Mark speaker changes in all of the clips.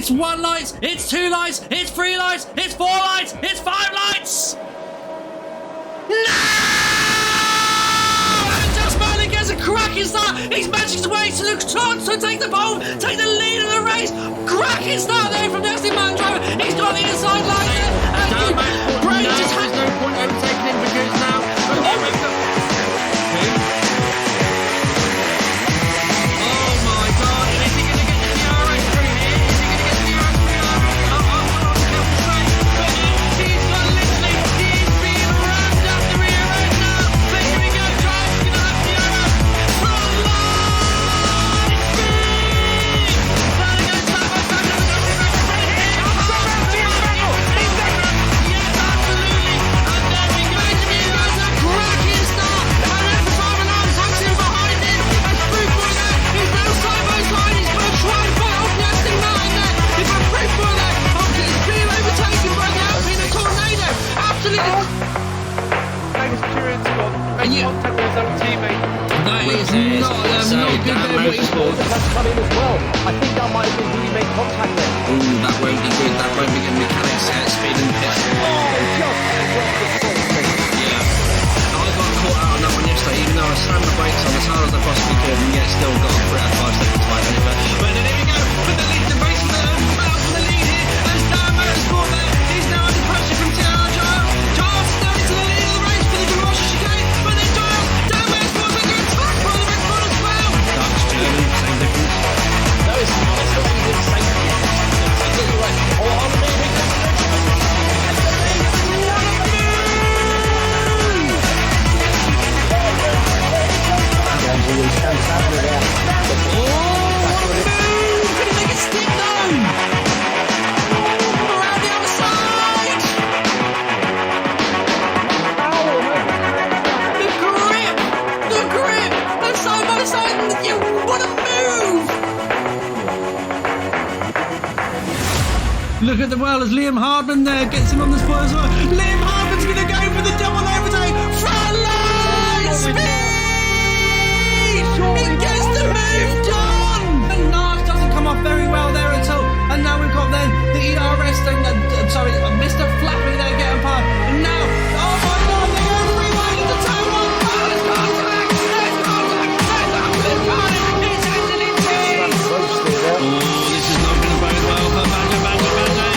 Speaker 1: It's 1 light, it's 2 lights, it's 3 lights, it's 4 lights, it's 5 lights! No! And just Merlin gets a cracking start. He's managing his way to the chance to take the pole, take the lead of the race. Cracking start there from Dusty Man Driver. He's got the inside line there. And Prix just has
Speaker 2: no point overtaking him because now. Oh my God! Is he going to get the CRF through here? Is he going to get the CRF through? He's got literally. He's being rammed up the rear end now. But here we go. Drive's going to have CRF. Front line speed. There they go. Side by side. Yes, absolutely. And there we go. Here goes a cracking start. And there's the driver now taxiing behind him. And Prix there. He's now side by side. He's going to try and fight off Nasty Man there. He's got Prix there. He's being overtaken by the Alpine Tornado. Absolutely.
Speaker 1: And you,
Speaker 2: Contact with his own teammate.
Speaker 1: that is not good
Speaker 2: Dan
Speaker 1: there what he's
Speaker 2: Motorsport.
Speaker 3: That's come in as well. I think that might have been who he made contact with.
Speaker 2: Ooh, that won't be good. That won't be good. Mechanics speed and pit.
Speaker 3: Oh, just
Speaker 2: Yeah. I got caught out on that one yesterday, even though I slammed the brakes on as hard as I possibly could, and yet still got 3 out of 5 seconds by anyway. But then here we go, with the lead, the race for the battle for the lead here. There's Dan Motorsport there. He's now under pressure from TR Giles. Giles now into the lead of the race for the garage chicane. But then Giles, Dan Motorsport's under attack by the Red Bull as well. Dutch, German, same difference.
Speaker 3: No, it's not really the same. Exactly right. Oh, I'm leaving this
Speaker 1: Can he make it stick though? Around the other side. The grip, and side by side. What a move! Look at the well as Liam Hardman there gets him on the spot as well. Liam Hardman's going to go for the double overtake. Front line speed. He gets the move done! And Nars doesn't come off very well there at all. And now we've got then the ERS thing, Mr. Flappy there getting past. And now, oh my God, they are rewinding the turn one. There's contact! There's absolute carnage! It's actually changed!
Speaker 2: Oh, this is not going to bode well for Banga.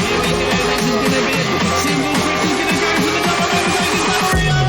Speaker 2: Here we go. This is going to be a single Prix is going to go for the double overtake as well.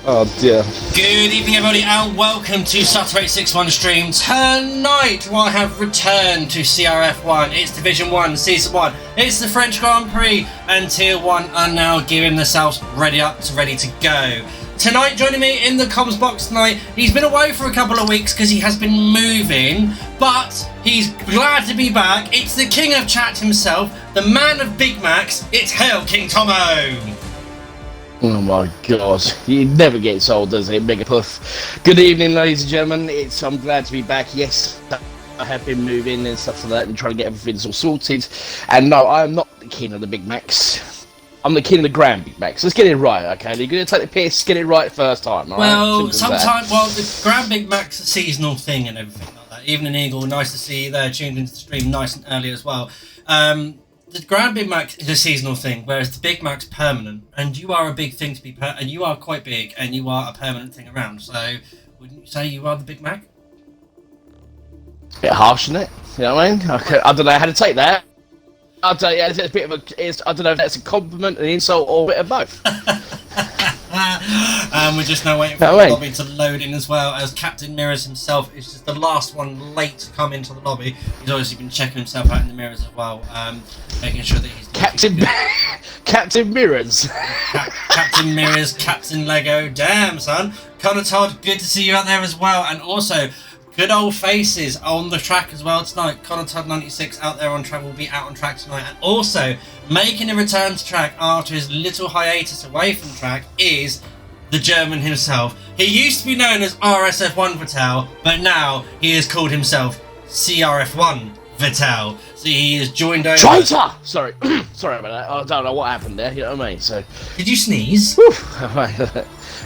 Speaker 4: Oh dear.
Speaker 1: Good evening, everybody, and welcome to Sutter 861 stream. Tonight, I have returned to CRF1. It's Division 1, Season 1. It's the French Grand Prix, and Tier 1 are now giving themselves ready to go. Tonight, joining me in the comms box tonight, he's been away for a couple of weeks because he has been moving, but he's glad to be back. It's the king of chat himself, the man of Big Macs. It's Hail King Tomo.
Speaker 4: Oh my god, he never gets old, does it, Mega Puff? Good evening, ladies and gentlemen. I'm glad to be back. Yes, I have been moving and stuff like that and trying to get everything all sorted. And no, I'm not the king of the Big Macs. I'm the king of the Grand Big Macs. Let's get it right, okay? You're going to take the piss, get it right first time, all
Speaker 1: well,
Speaker 4: right?
Speaker 1: sometimes, well, the Grand Big Mac's a seasonal thing and everything like that. Evening Eagle, nice to see you there, tuned into the stream nice and early as well. The Grand Big Mac is a seasonal thing, whereas the Big Mac's permanent, and you are a big thing to be and you are quite big, and you are a permanent thing around. So, wouldn't you say you are the Big Mac?
Speaker 4: Bit harsh, isn't it? You know what I mean? I don't know how to take that. I don't know, it's a bit of I don't know if that's a compliment, an insult, or a bit of both.
Speaker 1: We're just now waiting for the lobby to load in as well, as Captain Mirrors himself is just the last one late to come into the lobby. He's obviously been checking himself out in the mirrors as well, making sure that he's
Speaker 4: Captain Mirrors.
Speaker 1: Captain Mirrors, Captain Lego. Damn, son. Connor Todd, good to see you out there as well, and also good old faces on the track as well tonight. Connor Todd 96 out there on track, will be out on track tonight, and also making a return to track after his little hiatus away from track is the German himself. He used to be known as RSF1 Vital, but now he has called himself CRF1 Vital. So he has joined over.
Speaker 4: Traitor! Sorry, sorry about that. I don't know what happened there. You know what I mean? So.
Speaker 1: Did you sneeze?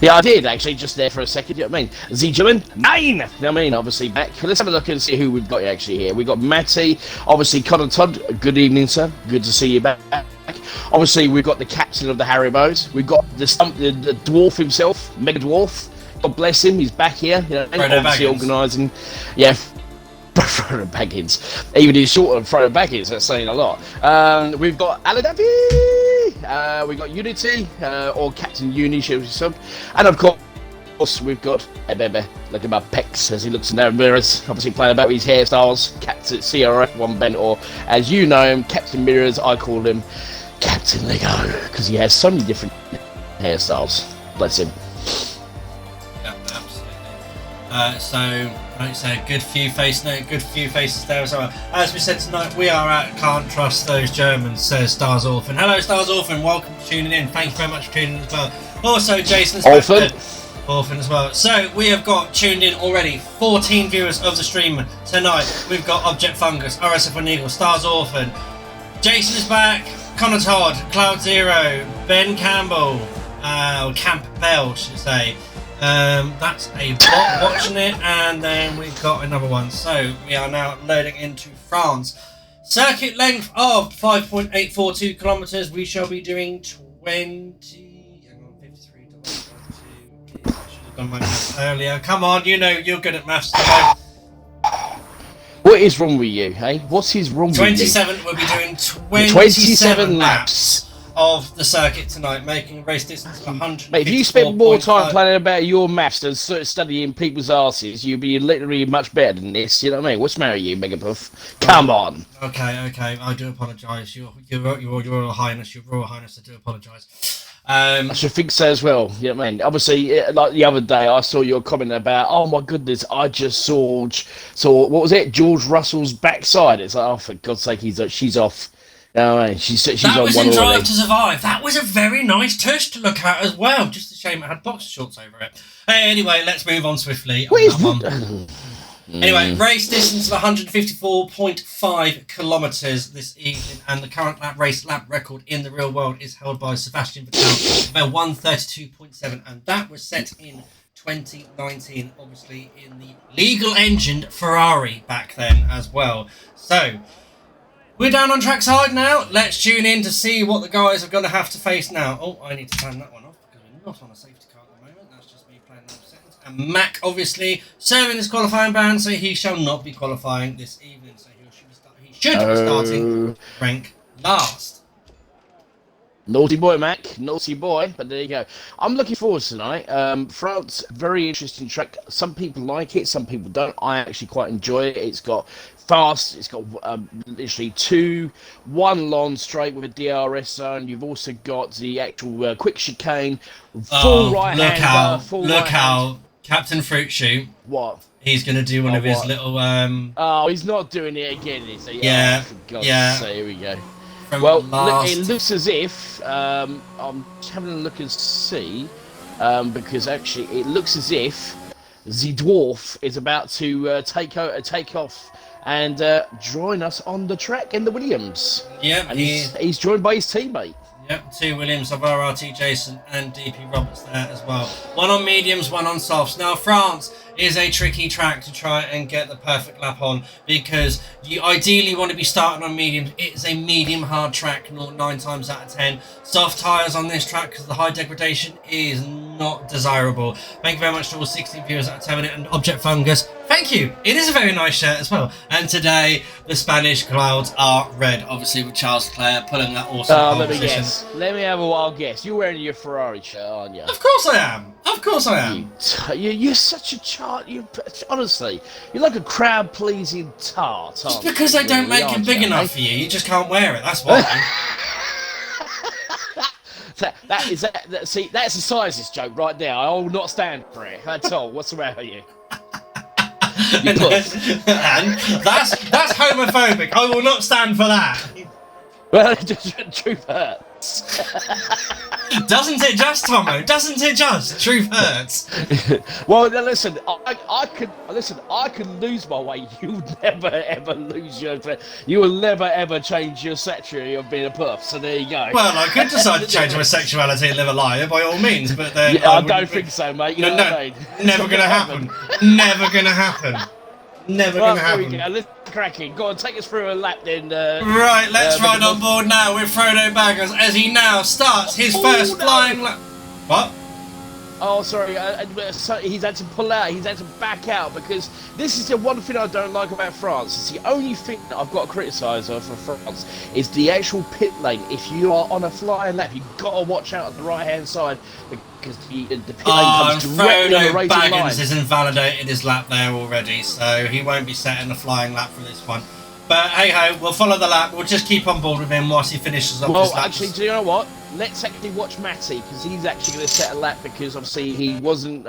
Speaker 4: Yeah, I did actually, just there for a second. You know what I mean? The German 9. You know what I mean? Obviously back. Let's have a look and see who we've got actually here. We've got Matty, obviously Connor Todd. Good evening, sir. Good to see you back. Obviously, we've got the captain of the Haribos. We've got the dwarf himself, Mega Dwarf. God bless him. He's back here. You know, obviously organising. Yeah. Frodo Baggins. Even he's short of Frodo Baggins, that's saying a lot. We've got Aladavi, we've got Unity, or Captain Uni, sub, and of course we've got Ebebe, look at my pecs as he looks in the mirrors, obviously playing about with his hairstyles, Captain CRF1 Ben, or as you know him, Captain Mirrors, I call him Captain Lego, because he has so many different hairstyles, bless him.
Speaker 1: Yeah, absolutely. So, like I say, good few faces there as well. As we said tonight, we are at Can't Trust Those Germans, says Stars Orphan. Hello, Stars Orphan, welcome for tuning in. Thank you very much for tuning in as well. Also, Jason's Orphan as well. So, we have got tuned in already 14 viewers of the stream tonight. We've got Object Fungus, RSF1 Eagle, Stars Orphan. Jason is back, Connor Todd, Cloud Zero, Ben Campbell, or Camp Bell, should I say. That's a bot watching it, and then we've got another one. So we are now loading into France. Circuit length of 5.842 kilometers. We shall be doing 20. Hang on, 53. Should have done my maths earlier. Come on, you know you're good at maths.
Speaker 4: What is wrong with you, hey? What is wrong with you?
Speaker 1: 27. We'll be doing 27 laps of the circuit tonight, making a race distance of 100.
Speaker 4: Mate, if you spent more time planning about your maths than studying people's asses, you'd be literally much better than this. You know what I mean? What's the matter with you, Mega Puff? Come on.
Speaker 1: Okay. I do apologise. Your Royal Highness, I do apologise.
Speaker 4: I should think so as well. You know what I mean? Obviously, like the other day, I saw your comment about, oh my goodness, I just saw what was it? George Russell's backside. It's like, oh, for God's sake, she's off. No, she's
Speaker 1: that
Speaker 4: on
Speaker 1: was
Speaker 4: one
Speaker 1: in
Speaker 4: already.
Speaker 1: Drive to Survive. That was a very nice tush to look at as well. Just a shame it had boxer shorts over it. Hey, anyway, let's move on swiftly. Anyway, race distance of 154.5 kilometres this evening, and the current race lap record in the real world is held by Sebastian Vettel, about 132.7, and that was set in 2019, obviously in the legal engined Ferrari back then as well. So we're down on trackside now. Let's tune in to see what the guys are going to have to face now. Oh, I need to turn that one off because we're not on a safety car at the moment. That's just me playing those settings. And Mac, obviously, serving his qualifying ban, so he shall not be qualifying this evening. So he should be starting rank last.
Speaker 4: Naughty boy, Mac. Naughty boy. But there you go. I'm looking forward to tonight. France, very interesting track. Some people like it, some people don't. I actually quite enjoy it. It's got fast. It's got literally one long straight with a DRS zone. You've also got the actual quick chicane, full right hander.
Speaker 5: Look how Captain Fruit Shoot.
Speaker 4: What?
Speaker 5: He's going to do one of his little...
Speaker 4: Oh, he's not doing it again, is he?
Speaker 5: Yeah.
Speaker 4: Oh, for God's sake, here we go.
Speaker 5: Well,
Speaker 4: it looks as if... I'm having a look and see, because actually it looks as if the dwarf is about to take off and join us on the track in the Williams.
Speaker 5: Yep,
Speaker 4: and he's joined by his teammate.
Speaker 5: Yep, 2 Williams of RRT Jason and DP Roberts there as well. One on mediums, one on softs. Now, France is a tricky track to try and get the perfect lap on because you ideally want to be starting on mediums. It's a medium hard track, 9 times out of 10. Soft tyres on this track because the high degradation is not desirable. Thank you very much to all 16 viewers at 10 Minute and Object Fungus. Thank you. It is a very nice shirt as well. And today, the Spanish clouds are red, obviously with Charles Leclerc pulling that awesome pole position.
Speaker 4: Let me have a wild guess. You're wearing your Ferrari shirt, aren't you?
Speaker 5: Of course I am. Of course I am.
Speaker 4: You're such a chart. Honestly, you're like a crowd-pleasing tart.
Speaker 5: Just because they don't make it big enough for you, you just can't wear it. That's why.
Speaker 4: See, that's a sizes joke right there. I will not stand for it at all. What's the matter with you?
Speaker 5: And that's homophobic. I will not stand for that.
Speaker 4: Well, truth hurts.
Speaker 5: Doesn't it just, Tomo? Doesn't it just? Truth hurts.
Speaker 4: Well, listen, I can lose my way. You'll never ever lose your. You will never ever change your sexuality of being a puff. So there you go.
Speaker 5: Well, I could decide to change my sexuality and live a liar by all means, but then
Speaker 4: I don't think so, mate. You know what I mean?
Speaker 5: Never gonna happen. Never gonna happen. Never gonna happen.
Speaker 4: Let's crack it. Go on, take us through a lap then.
Speaker 5: Right, let's ride on board now with Frodo Baggers as he now starts his first flying lap. What?
Speaker 4: Oh, sorry. He's had to pull out. He's had to back out because this is the one thing I don't like about France. It's the only thing that I've got to criticise for France is the actual pit lane. If you are on a flying lap, you've got to watch out on the right-hand side because the pit lane comes directly on the racing line.
Speaker 5: Baggins has invalidated his lap there already, so he won't be setting a flying lap for this one. But hey-ho, we'll follow the lap. We'll just keep on board with him whilst he finishes up his lap.
Speaker 4: Well, actually, do you know what? Let's actually watch Matty, because he's actually going to set a lap, because obviously he wasn't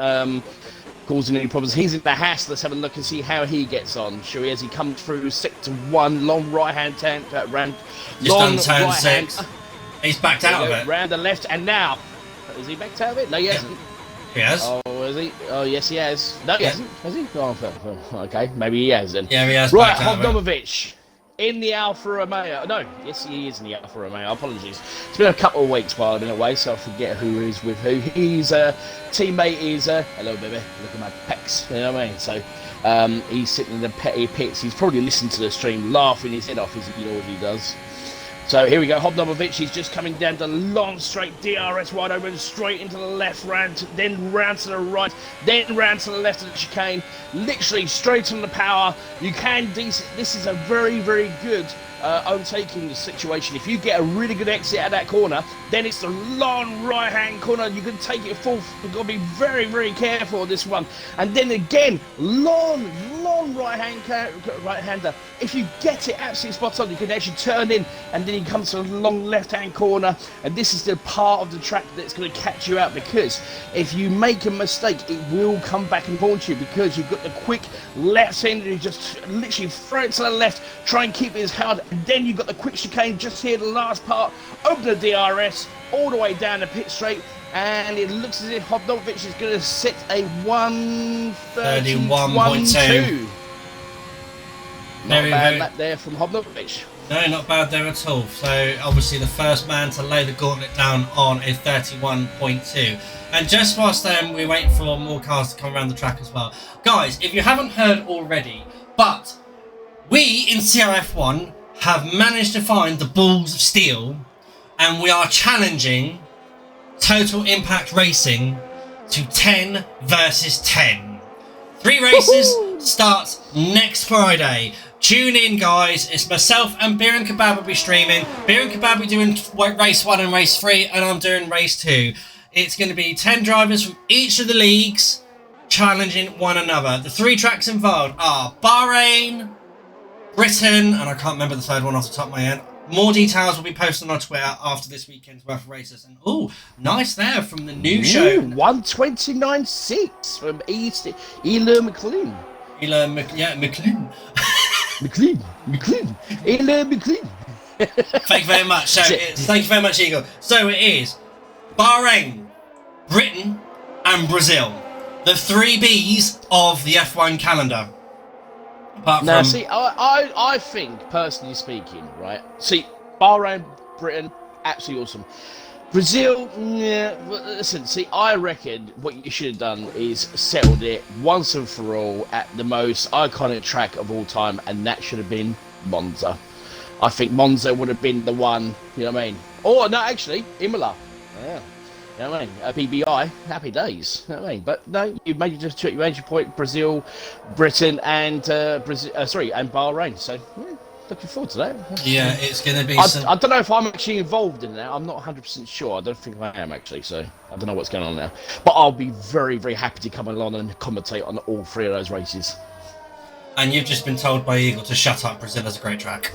Speaker 4: causing any problems. He's in the Haas. Let's have a look and see how he gets on, shall we? As he comes through sector 1, long right-hand turn,
Speaker 5: just done turn 6. He's backed out of it.
Speaker 4: Round the left, and now... Is he backed out of it? No, he hasn't.
Speaker 5: He has.
Speaker 4: Oh, is he? Oh, yes, he has. No, he hasn't. Has he? Oh, okay, maybe he has then.
Speaker 5: Yeah, he has.
Speaker 4: Right, Hogdomovich in the Alfa Romeo. No, yes, he is in the Alfa Romeo. Apologies. It's been a couple of weeks while I've been away, so I forget who is with who. His teammate is hello, baby. Look at my pecs. You know what I mean? So he's sitting in the petty pits. He's probably listening to the stream, laughing his head off, as he already does. So here we go, Hobnomovich, he's just coming down the long straight DRS wide open, straight into the left, then round to the right, then round to the left of the chicane, literally straight on the power. You can this is a very, very good overtaking situation. If you get a really good exit at that corner, then it's the long right-hand corner. You can take it full. You've got to be very, very careful on this one. And then again, long right-hander. If you get it absolutely spot on, you can actually turn in, and then you come to the long left-hand corner. And this is the part of the track that's going to catch you out, because if you make a mistake, it will come back and haunt you, because you've got the quick left-hander. You just literally throw it to the left, try and keep it as hard. And then you've got the quick chicane just here, the last part, open the DRS, all the way down the pit straight, and it looks as if Hobnovic is going to set a 1:31.2. Not a bad lap there from Hobnovic.
Speaker 5: No, not bad there at all. So obviously the first man to lay the gauntlet down on a 31.2. And just whilst we're waiting for more cars to come around the track as well. Guys, if you haven't heard already, but we in CRF1 have managed to find the balls of steel, and we are challenging Total Impact Racing to 10 versus 10. 3 races starts next Friday. tune in, guys. It's myself and Beer and Kebab will be streaming. Beer and Kebab will be doing race 1 and race 3, and I'm doing race 2. It's going to be 10 drivers from each of the leagues challenging one another. The 3 tracks involved are Bahrain, Britain, and I can't remember the third one off the top of my head. More details will be posted on our Twitter after this weekend's worth of races. And oh, nice there from the new show.
Speaker 4: 129.6 from Ela McLean.
Speaker 5: McLean.
Speaker 4: McLean. Ela McLean.
Speaker 5: Thank you very much. So thank you very much, Eagle. So it is Bahrain, Britain, and Brazil. The 3 Bs of the F1 calendar.
Speaker 4: Now, see, I think, personally speaking, right? See, Bahrain, Britain, absolutely awesome. Brazil, yeah, listen, see, I reckon what you should have done is settled it once and for all at the most iconic track of all time, and that should have been Monza. I think Monza would have been the one, you know what I mean? Or, no, actually, Imola. Yeah. You know what I mean? PBI, happy days. You know what I mean? But no, you made your point. Brazil, Britain, and and Bahrain. So looking forward to that.
Speaker 5: Yeah, it's going to be.
Speaker 4: I don't know if I'm actually involved in that. I'm not 100% sure. I don't think I am actually. So I don't know what's going on now. But I'll be very, very happy to come along and commentate on all 3 of those races.
Speaker 5: And you've just been told by Eagle to shut up. Brazil is a great track.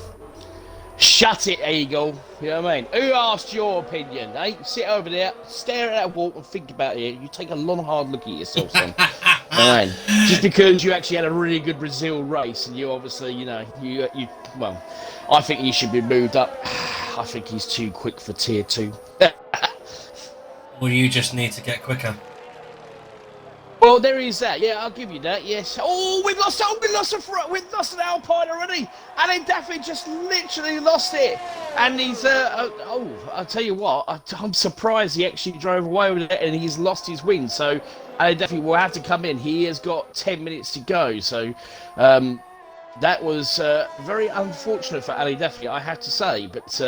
Speaker 4: Shut it, Eagle. You know what I mean? Who asked your opinion, eh? Sit over there, stare at that wall and think about it. You take a long, hard look at yourself, son. Right. Just because you actually had a really good Brazil race and you obviously, you know, well, I think he should be moved up. I think he's too quick for tier 2.
Speaker 5: Well, you just need to get quicker.
Speaker 4: Well, there is that. Yeah, I'll give you that. Yes. Oh, we've lost an Alpine already, and then Daffy just literally lost it. And he's I'll tell you what, I'm surprised he actually drove away with it, and he's lost his win. So, Daffy will have to come in. He has got 10 minutes to go. So, that was very unfortunate for Ali Daffy, I have to say. But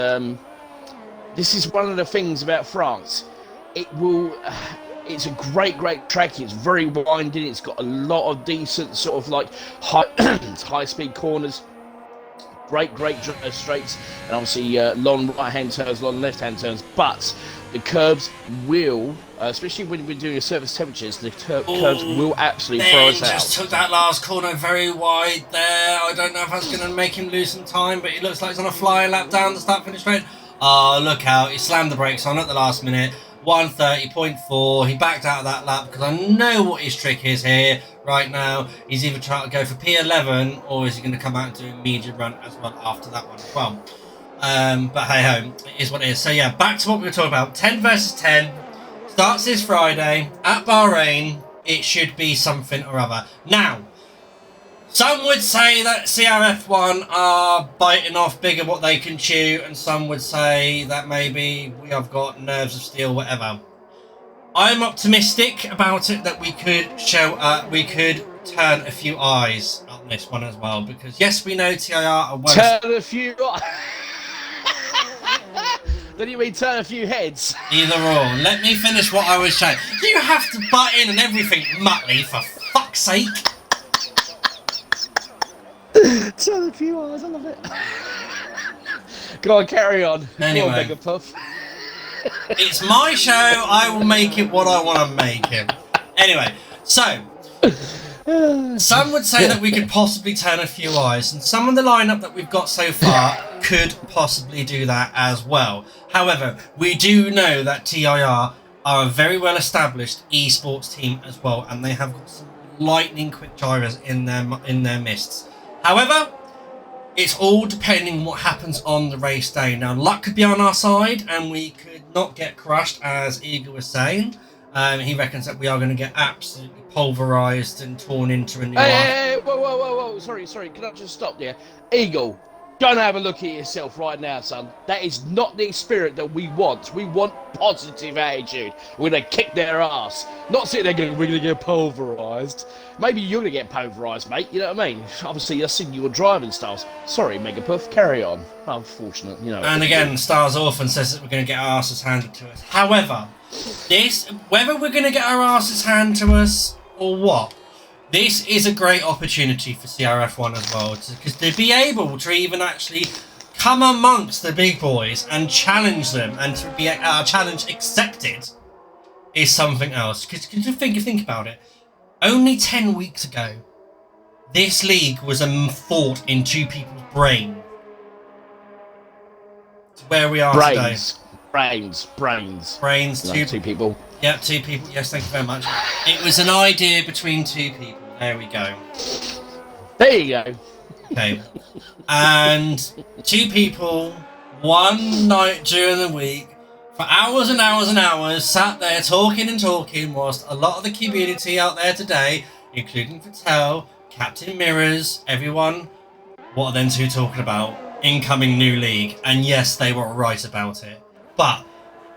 Speaker 4: this is one of the things about France. It's a great track. It's very winding. It's got a lot of decent sort of like high-speed corners. Great straights. And obviously long right-hand turns, long left-hand turns. But the curbs will, especially when we're doing a surface temperatures, the curbs will absolutely throw us out.
Speaker 5: Just took that last corner very wide there. I don't know if that's going to make him lose some time, but it looks like he's on a flying lap down the start-finish straight. Oh, look out. He slammed the brakes on at the last minute. 1:30.4. He backed out of that lap because I know what his trick is here right now. He's either trying to go for P11 or is he going to come out and do a medium run as well after that one as well. But hey ho, it is what it is. So yeah, back to what we were talking about. 10 versus 10 starts this Friday at Bahrain. It should be something or other. Now, some would say that CRF1 are biting off bigger what they can chew, and some would say that maybe we have got nerves of steel, whatever. I'm optimistic about it that we could turn a few eyes on this one as well, because yes, we know TIR are well.
Speaker 4: Turn a few. Don't you mean turn a few heads?
Speaker 5: Either or. Let me finish what I was saying. You have to butt in and everything, Muttley, for fuck's sake.
Speaker 4: Turn a few eyes, I love it. Go on, carry on.
Speaker 5: Anyway.
Speaker 4: Go on, Mega Puff.
Speaker 5: It's my show, I will make it what I want to make it. Anyway, so, some would say that we could possibly turn a few eyes, and some of the lineup that we've got so far could possibly do that as well. However, we do know that TIR are a very well established esports team as well, and they have got some lightning quick drivers in their midst. However, it's all depending what happens on the race day. Now, luck could be on our side, and we could not get crushed, as Eagle was saying. He reckons that we are going to get absolutely pulverised and torn into a new
Speaker 4: Hey, whoa. Sorry. Can I just stop there? Eagle, go and have a look at yourself right now, son. That is not the spirit that we want. We want positive attitude. We're going to kick their ass. Not sit there going, we're going to get pulverised. Maybe you're going to get pulverised, mate. You know what I mean? Obviously, I've seen your driving styles. Sorry, Megapuff. Carry on. Unfortunate, you know.
Speaker 5: And again, Stars Orphan says that we're going to get our asses handed to us. However, whether we're going to get our asses handed to us or what, This is a great opportunity for CRF1 as well, because to be able to even actually come amongst the big boys and challenge them, and to be a challenge accepted, is something else. Because think about it. Only 10 weeks ago, this league was a thought in two people's brain. It's where we are today. Brains.
Speaker 4: Two people.
Speaker 5: Yeah, two people. Yes, thank you very much. It was an idea between two people. There we go.
Speaker 4: There you go.
Speaker 5: Okay. And two people, one night during the week, for hours and hours and hours, sat there talking and talking, whilst a lot of the community out there today, including Patel, Captain Mirrors, everyone, what are them two talking about? Incoming new league. And yes, they were right about it. But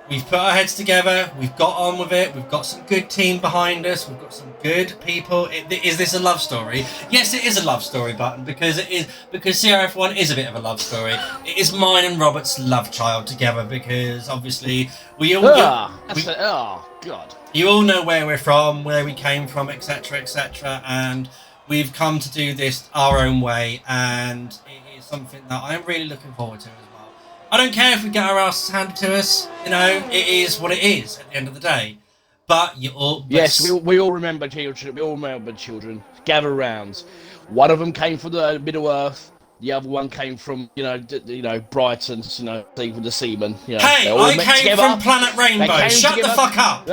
Speaker 5: we've put our heads together, we've got on with it, we've got some good team behind us, we've got some good people. Is this a love story? Yes, it is a love story, Button, because CRF1 is a bit of a love story. It is mine and Robert's love child together, because obviously we all
Speaker 4: God.
Speaker 5: You all know where we're from, where we came from, etc., and we've come to do this our own way, and it is something that I'm really looking forward to as well. I don't care if we get our asses handed to us, you know, it is what it is at the end of the day. But you all...
Speaker 4: Yes, we all remember children. We all remember children. Gather round. One of them came from the Middle Earth. The other one came from, Brighton, even the seamen. You know,
Speaker 5: hey, I came from Planet Rainbow. Shut the fuck up.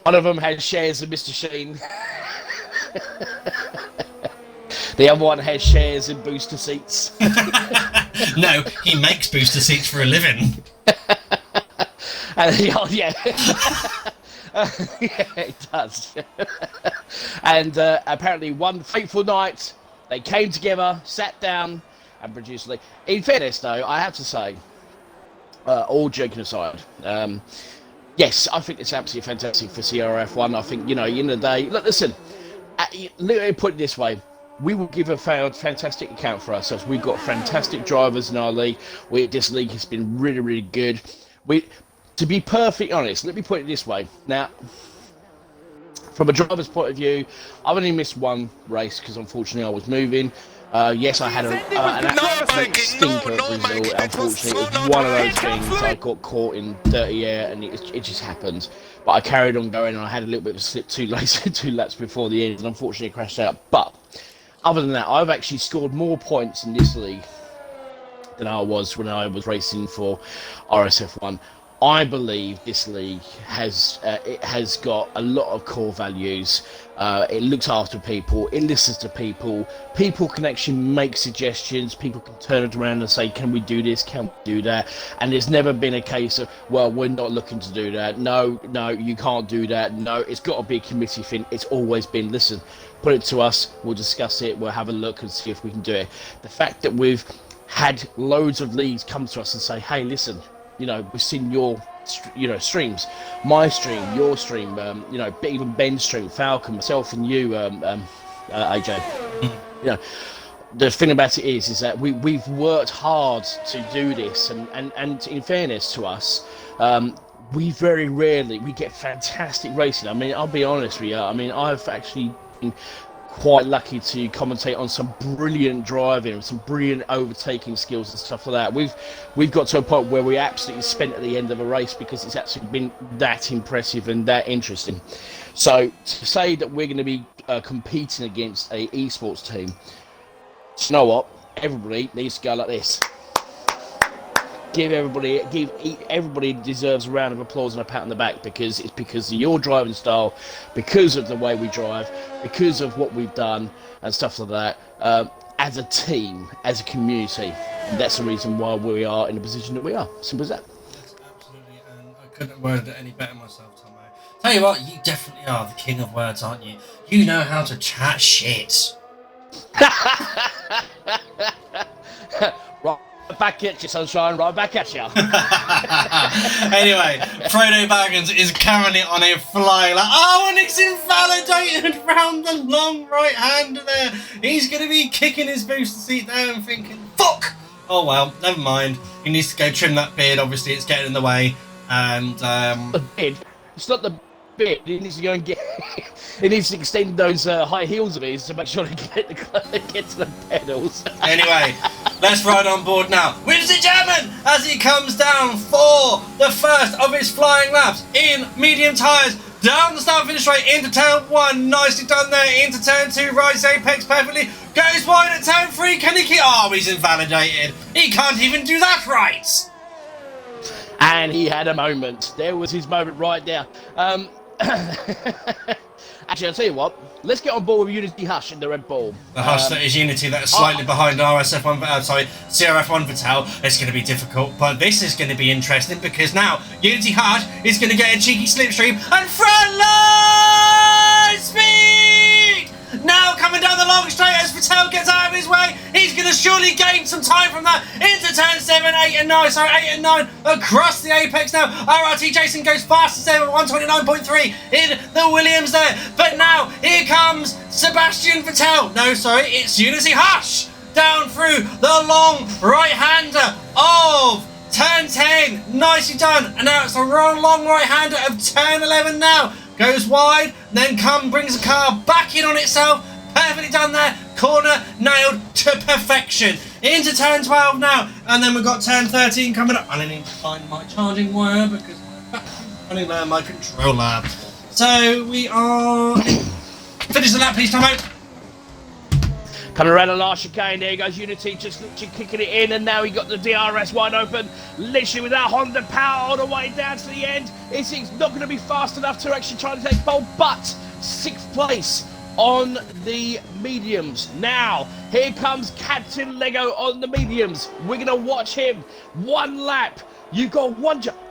Speaker 4: One of them had shares in Mr. Sheen. The other one has shares in booster seats.
Speaker 5: No, he makes booster seats for a living.
Speaker 4: Yeah, it does. And apparently one fateful night, they came together, sat down, and produced a league. In fairness, though, I have to say, all joking aside, yes, I think it's absolutely fantastic for CRF1. I think, in the day, look, listen, let me put it this way. We will give a fantastic account for ourselves. We've got fantastic drivers in our league. This league has been really, really good. To be perfectly honest, let me put it this way. Now, from a driver's point of view, I've only missed one race because unfortunately I was moving. Yes, I had an absolute stinker at Brazil. Unfortunately, it was one of those things. I got caught in dirty air and it just happened. But I carried on going and I had a little bit of a slip two laps before the end and unfortunately crashed out. But other than that, I've actually scored more points in this league than I was when I was racing for RSF1. I believe this league has got a lot of core values. It looks after people. It listens to people. People can actually make suggestions. People can turn it around and say, "Can we do this? Can we do that?" And there's never been a case of, "Well, we're not looking to do that. No, you can't do that." No, it's got to be a committee thing. It's always been, "Listen, put it to us. We'll discuss it. We'll have a look and see if we can do it." The fact that we've had loads of leagues come to us and say, "Hey, listen, we've seen your, streams, my stream, your stream, even Ben's stream, Falcon, myself and you, AJ. The thing about it is that we've worked hard to do this, and in fairness to us, we very rarely, we get fantastic racing. I mean, I'll be honest with you, I mean, I've actually been quite lucky to commentate on some brilliant driving, some brilliant overtaking skills and stuff like that. We've got to a point where we absolutely spent at the end of a race because it's actually been that impressive and that interesting. So to say that we're going to be competing against a esports team, you know what? Everybody needs to go like this. Everybody deserves a round of applause and a pat on the back because it's because of your driving style, because of the way we drive, because of what we've done and stuff like that. As a team, as a community, and that's the reason why we are in the position that we are. Simple as that.
Speaker 5: Yes, absolutely, and I couldn't have worded it any better myself, Tomo. Tell you what, you definitely are the king of words, aren't you? You know how to chat shit.
Speaker 4: Right back at you, sunshine. Right back at you.
Speaker 5: Anyway, Frodo Baggins is currently on a fly. And it's invalidated round the long right hander there. He's going to be kicking his booster seat there and thinking, fuck! Oh well, never mind. He needs to go trim that beard. Obviously, it's getting in the way. And
Speaker 4: The bid. It's not the bid. He needs to go and get. He needs to extend those high heels of his to make sure to get to the pedals.
Speaker 5: anyway, let's ride on board now. Wins the German as he comes down for the first of his flying laps in medium tyres. Down the start finish straight into turn 1. Nicely done there. Into turn 2. Rides apex perfectly. Goes wide at turn 3. Can he keep? Oh, he's invalidated. He can't even do that right.
Speaker 4: And he had a moment. There was his moment right there. Actually, I'll tell you what. Let's get on board with Unity Hush in the Red Bull.
Speaker 5: The Hush that is Unity that is slightly behind CRF1 Vettel. It's going to be difficult, but this is going to be interesting because now Unity Hush is going to get a cheeky slipstream and front line speed! Now coming down the long straight as Vettel gets out of his way, he's going to surely gain some time from that into turn 7, 8 and 9, across the apex now. RRT Jason goes fast as ever, 129.3 in the Williams there, but now here comes Sebastian Vettel. No, sorry, it's Unity Hush down through the long right-hander of turn 10, nicely done, and now it's the wrong long right-hander of turn 11 now. Goes wide, then brings the car back in on itself. Perfectly done there. Corner nailed to perfection. Into turn 12 now. And then we've got turn 13 coming up. And I need to find my charging wire because my battery's running low, my controller. So we are... Finish the lap, please, Tomo.
Speaker 4: Coming around the last chicane, there goes Unity, just literally kicking it in, and now he got the DRS wide open, literally with that Honda power all the way down to the end. It's not going to be fast enough to actually try to take pole, but 6th place on the mediums. Now, here comes Captain Lego on the mediums. We're going to watch him. One lap. You've got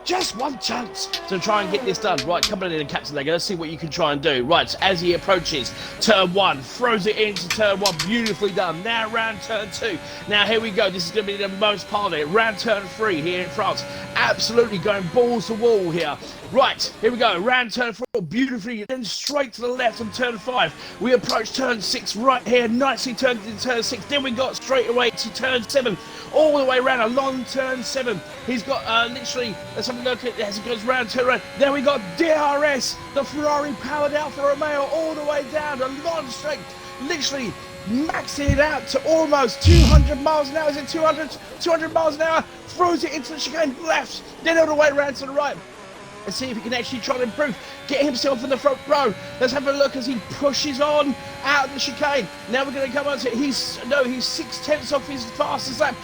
Speaker 4: just one chance to try and get this done. Right, coming in, Captain Lego. Let's see what you can try and do. Right, as he approaches turn 1, throws it into turn 1. Beautifully done. Now round turn 2. Now here we go. This is going to be the most part of it. Round turn 3 here in France. Absolutely going balls to wall here. Right, here we go. Round turn 4. Beautifully. Then straight to the left on turn 5. We approach turn 6 right here. Nicely turned into turn 6. Then we got straight away to turn 7. All the way around along turn 7. He's got literally, let's have a look at as it goes round turn around. Then we got DRS, the Ferrari powered Alfa Romeo, all the way down a long straight, literally maxing it out to almost 200 miles an hour. Is it 200 miles an hour? Throws it into the chicane left, then all the way around to the right. And see if he can actually try to improve, get himself in the front row. Let's have a look as he pushes on out of the chicane. Now we're going to come on to he's 6/10 off his fastest lap.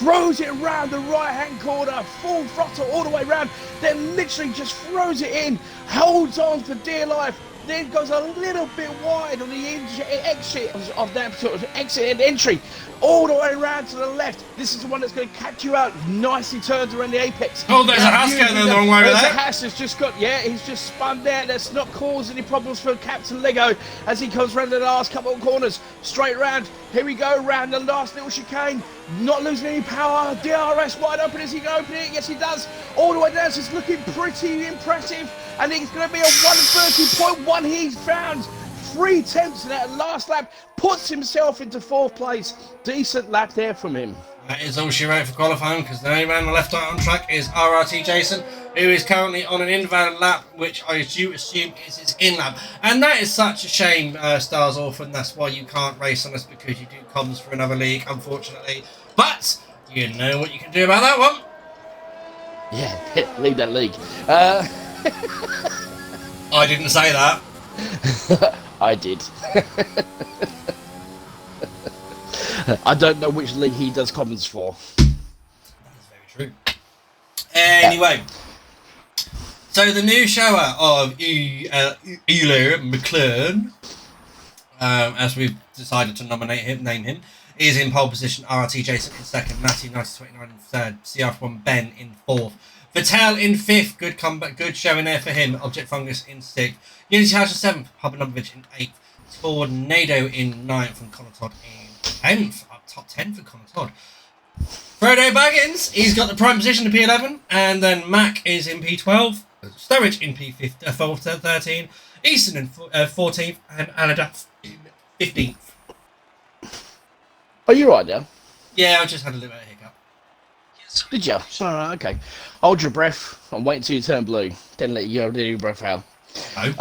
Speaker 4: Throws it around the right-hand corner, full throttle all the way around. Then literally just throws it in, holds on for dear life. Then goes a little bit wide on the exit of that sort of exit and entry, all the way around to the left. This is the one that's going to catch you out. Nicely turns around the apex.
Speaker 5: Oh, there's a Haas going the wrong way with that.
Speaker 4: Haas has just got, he's just spun there. That's not caused any problems for Captain Lego as he comes around the last couple of corners. Straight around. Here we go, around the last little chicane. Not losing any power. DRS wide open. Is he going to open it? Yes, he does. All the way down. So it's looking pretty impressive. I think it's going to be a 130.1 he's found. 3/10 in that last lap. Puts himself into 4th place. Decent lap there from him.
Speaker 5: That is all she wrote for qualifying, because the only man left out on track is RRT Jason, who is currently on an invalid lap, which I do assume is his in lap. And that is such a shame, Stars Orphan. That's why you can't race on us, because you do comms for another league, unfortunately. But you know what you can do about that one.
Speaker 4: Yeah, leave that league.
Speaker 5: I didn't say that.
Speaker 4: I did. I don't know which league he does comments for.
Speaker 5: That's very true. Anyway, so the new shower of Euler McLaren, as we've decided to name him, is in pole position. RRT Jason in 2nd, Matty 9029 in 3rd, CRF1 Ben in 4th, Vettel in 5th. Good comeback, good showing there for him. Object Fungus in 6th, Unity House in 7th, Hubanovic in 8th, Tornado in 9th, and Connor Todd in 10th. Up top 10 for Connor Todd. Frodo Baggins, he's got the prime position to P11, and then Mac is in P12, Sturridge in P13, Easton in 14th, and Anadaf in 15th.
Speaker 4: Are you right now?
Speaker 5: Yeah, I just had a little bit of a hiccup.
Speaker 4: Did you? Alright, okay. Hold your breath and wait until you turn blue. Then let you go, let your breath out.
Speaker 5: No.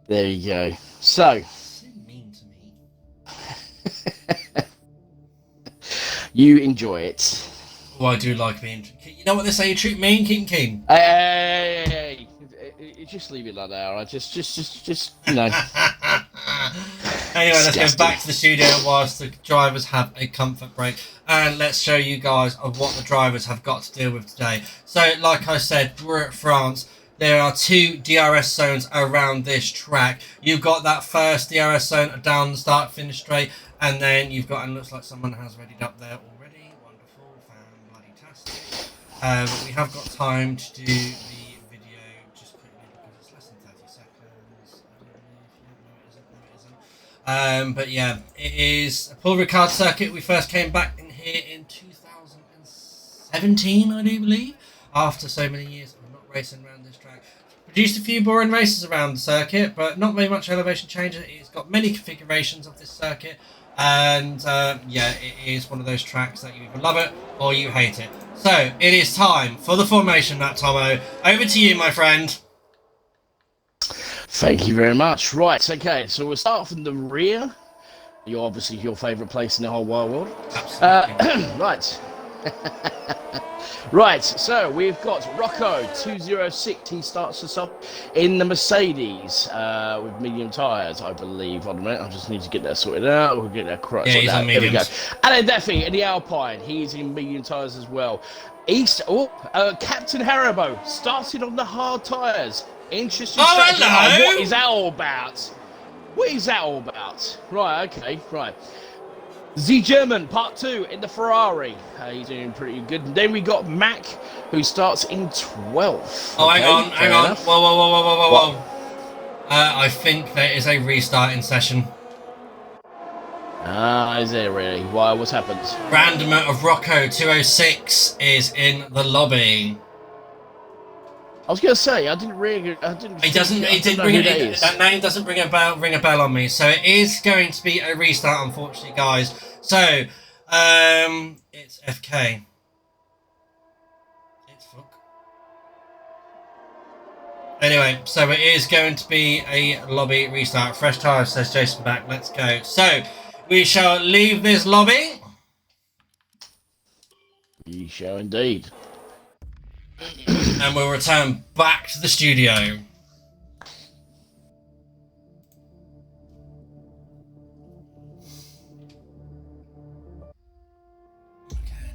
Speaker 4: There you go. So,
Speaker 5: So mean to me.
Speaker 4: you enjoy it.
Speaker 5: Oh, I do like being. You know what they say? You treat mean, keep keen.
Speaker 4: Hey, just leave it like that, alright? Just, you know.
Speaker 5: Anyway, let's go
Speaker 4: Disgusting.
Speaker 5: back to the studio whilst the drivers have a comfort break, and let's show you guys of what the drivers have got to deal with today. So, like I said, we're at France. There are 2 DRS zones around this track. You've got that first DRS zone down the start-finish straight, and then you've got, and looks like someone has readied up there already. Wonderful, fan-bloody-tastic. But we have got time to do the video just quickly because it's less than 30 seconds. But yeah, it is a Paul Ricard circuit. We first came back in here in 2017, I do believe, after so many years of not racing around this track. Produced a few boring races around the circuit, but not very much elevation change. It's got many configurations of this circuit, and yeah, it is one of those tracks that you either love it or you hate it. So it is time for the formation lap, Tomo. Over to you, my friend.
Speaker 4: Thank you very much. Right, okay, so we'll start from the rear. You're obviously your favourite place in the whole wide world.
Speaker 5: Absolutely.
Speaker 4: Right. Right, so we've got Rocco 206. He starts us off in the Mercedes with medium tyres, I believe. Hold on a minute, I just need to get that sorted out. We'll get that correct.
Speaker 5: Yeah, he's on
Speaker 4: There we go.
Speaker 5: mediums.
Speaker 4: Alan Duffy in the Alpine. He's in medium tyres as well. Captain Haribo started on the hard tyres. Interesting.
Speaker 5: Oh,
Speaker 4: strategy.
Speaker 5: hello!
Speaker 4: What is that all about? What is that all about? Right, okay, right. The German, part 2 in the Ferrari. He's doing pretty good. And then we got Mac, who starts in 12th.
Speaker 5: Oh,
Speaker 4: Okay,
Speaker 5: hang
Speaker 4: fair
Speaker 5: on.
Speaker 4: enough.
Speaker 5: Whoa. I think there is a restarting session.
Speaker 4: Is there really? Why? What's happened?
Speaker 5: Random of Rocco 206 is in the lobby.
Speaker 4: I was going to say, I didn't.
Speaker 5: That name doesn't ring a bell on me. So it is going to be a restart, unfortunately, guys. So, it's FK. It's fuck. Anyway, so it is going to be a lobby restart. Fresh tires, says Jason back. Let's go. So, we shall leave this lobby.
Speaker 4: You shall indeed.
Speaker 5: And we'll return back to the studio. Okay,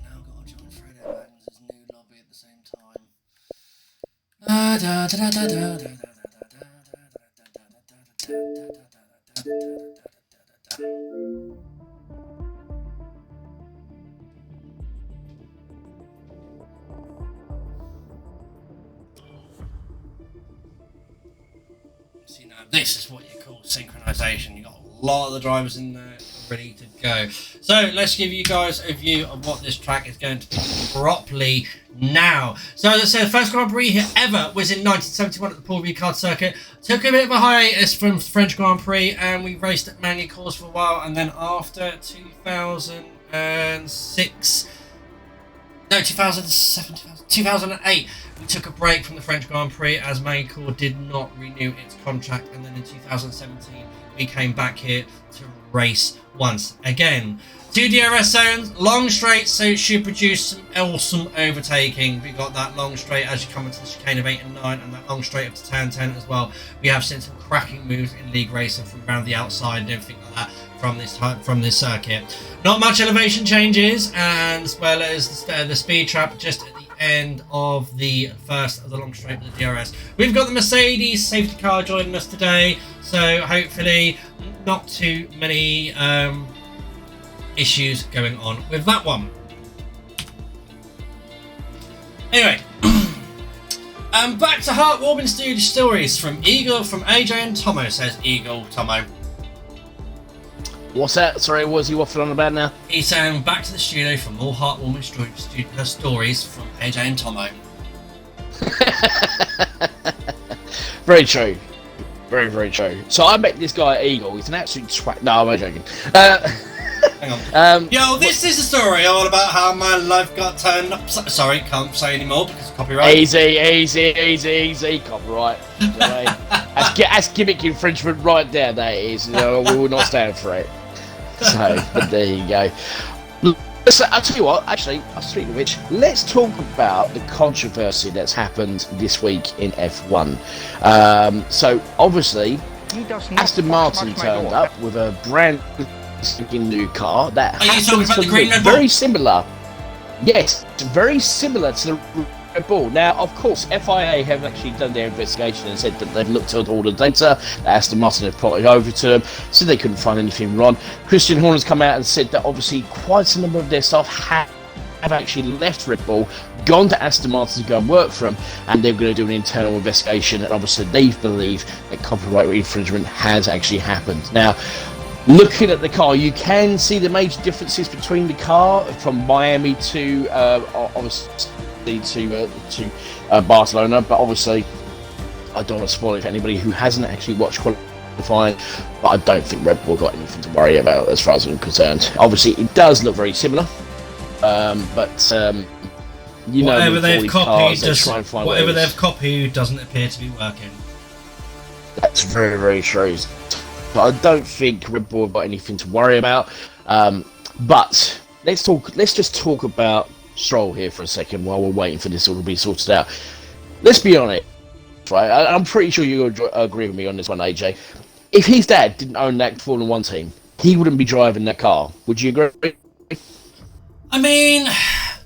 Speaker 5: now I've got to join Fredo Bangs' new lobby at the same time. See, now this is what you call synchronization. You've got a lot of the drivers in there ready to go. So let's give you guys a view of what this track is going to be properly now. So as I said, the first Grand Prix here ever was in 1971 at the Paul Ricard circuit. Took a bit of a hiatus from French Grand Prix, and we raced at manual cars for a while, and then after 2008, we took a break from the French Grand Prix as Manicor did not renew its contract, and then in 2017 we came back here to race once again. 2 DRS zones, long straight, so it should produce some awesome overtaking. We got that long straight as you come into the chicane of 8 and 9, and that long straight up to turn 10 as well. We have seen some cracking moves in league racing from around the outside and everything like that from this circuit. Not much elevation changes, and as well as the speed trap just at the end of the first of the long straight with the DRS. We've got the Mercedes safety car joining us today, so hopefully not too many issues going on with that one. Anyway, back to heartwarming stories from Eagle, from AJ and Tomo, says Eagle Tomo.
Speaker 4: What's that? Sorry, what was he waffling on about now?
Speaker 5: He's saying back to the studio for more heartwarming stories from AJ and Tomo.
Speaker 4: Very true. Very, very true. So I met this guy at Eagle. He's an absolute twat. No, I'm joking.
Speaker 5: Hang on.
Speaker 4: Yo,
Speaker 5: this is a story all about how my life got turned up. Sorry, can't say anymore because of copyright.
Speaker 4: Easy, copyright. That's gimmick infringement right there. That is. We will not stand for it. So, but there you go. Listen, I'll tell you what. Actually, speaking of which, let's talk about the controversy that's happened this week in F1. So, obviously, Aston Martin turned up with a brand new car that happens to look very similar. Yes, very similar to the Red Bull. Now, of course, FIA have actually done their investigation and said that they've looked at all the data that Aston Martin have put it over to them, so they couldn't find anything wrong. Christian Horner's come out and said that obviously quite a number of their staff have actually left Red Bull, gone to Aston Martin to go and work for them, and they're going to do an internal investigation, and obviously they believe that copyright infringement has actually happened. Now, looking at the car, you can see the major differences between the car from Miami to obviously to Barcelona, but obviously I don't want to spoil it for anybody who hasn't actually watched qualifying, but I don't think Red Bull got anything to worry about as far as I'm concerned. Obviously it does look very similar, but you know,
Speaker 5: whatever they've copied doesn't appear to be working.
Speaker 4: That's very, very true. But I don't think Red Bull have got anything to worry about. But let's just talk about Stroll here for a second while we're waiting for this all to be sorted out. Let's be honest, right? I'm pretty sure you'll agree with me on this one, AJ. If his dad didn't own that Formula 1 team, he wouldn't be driving that car. Would you agree?
Speaker 5: I mean,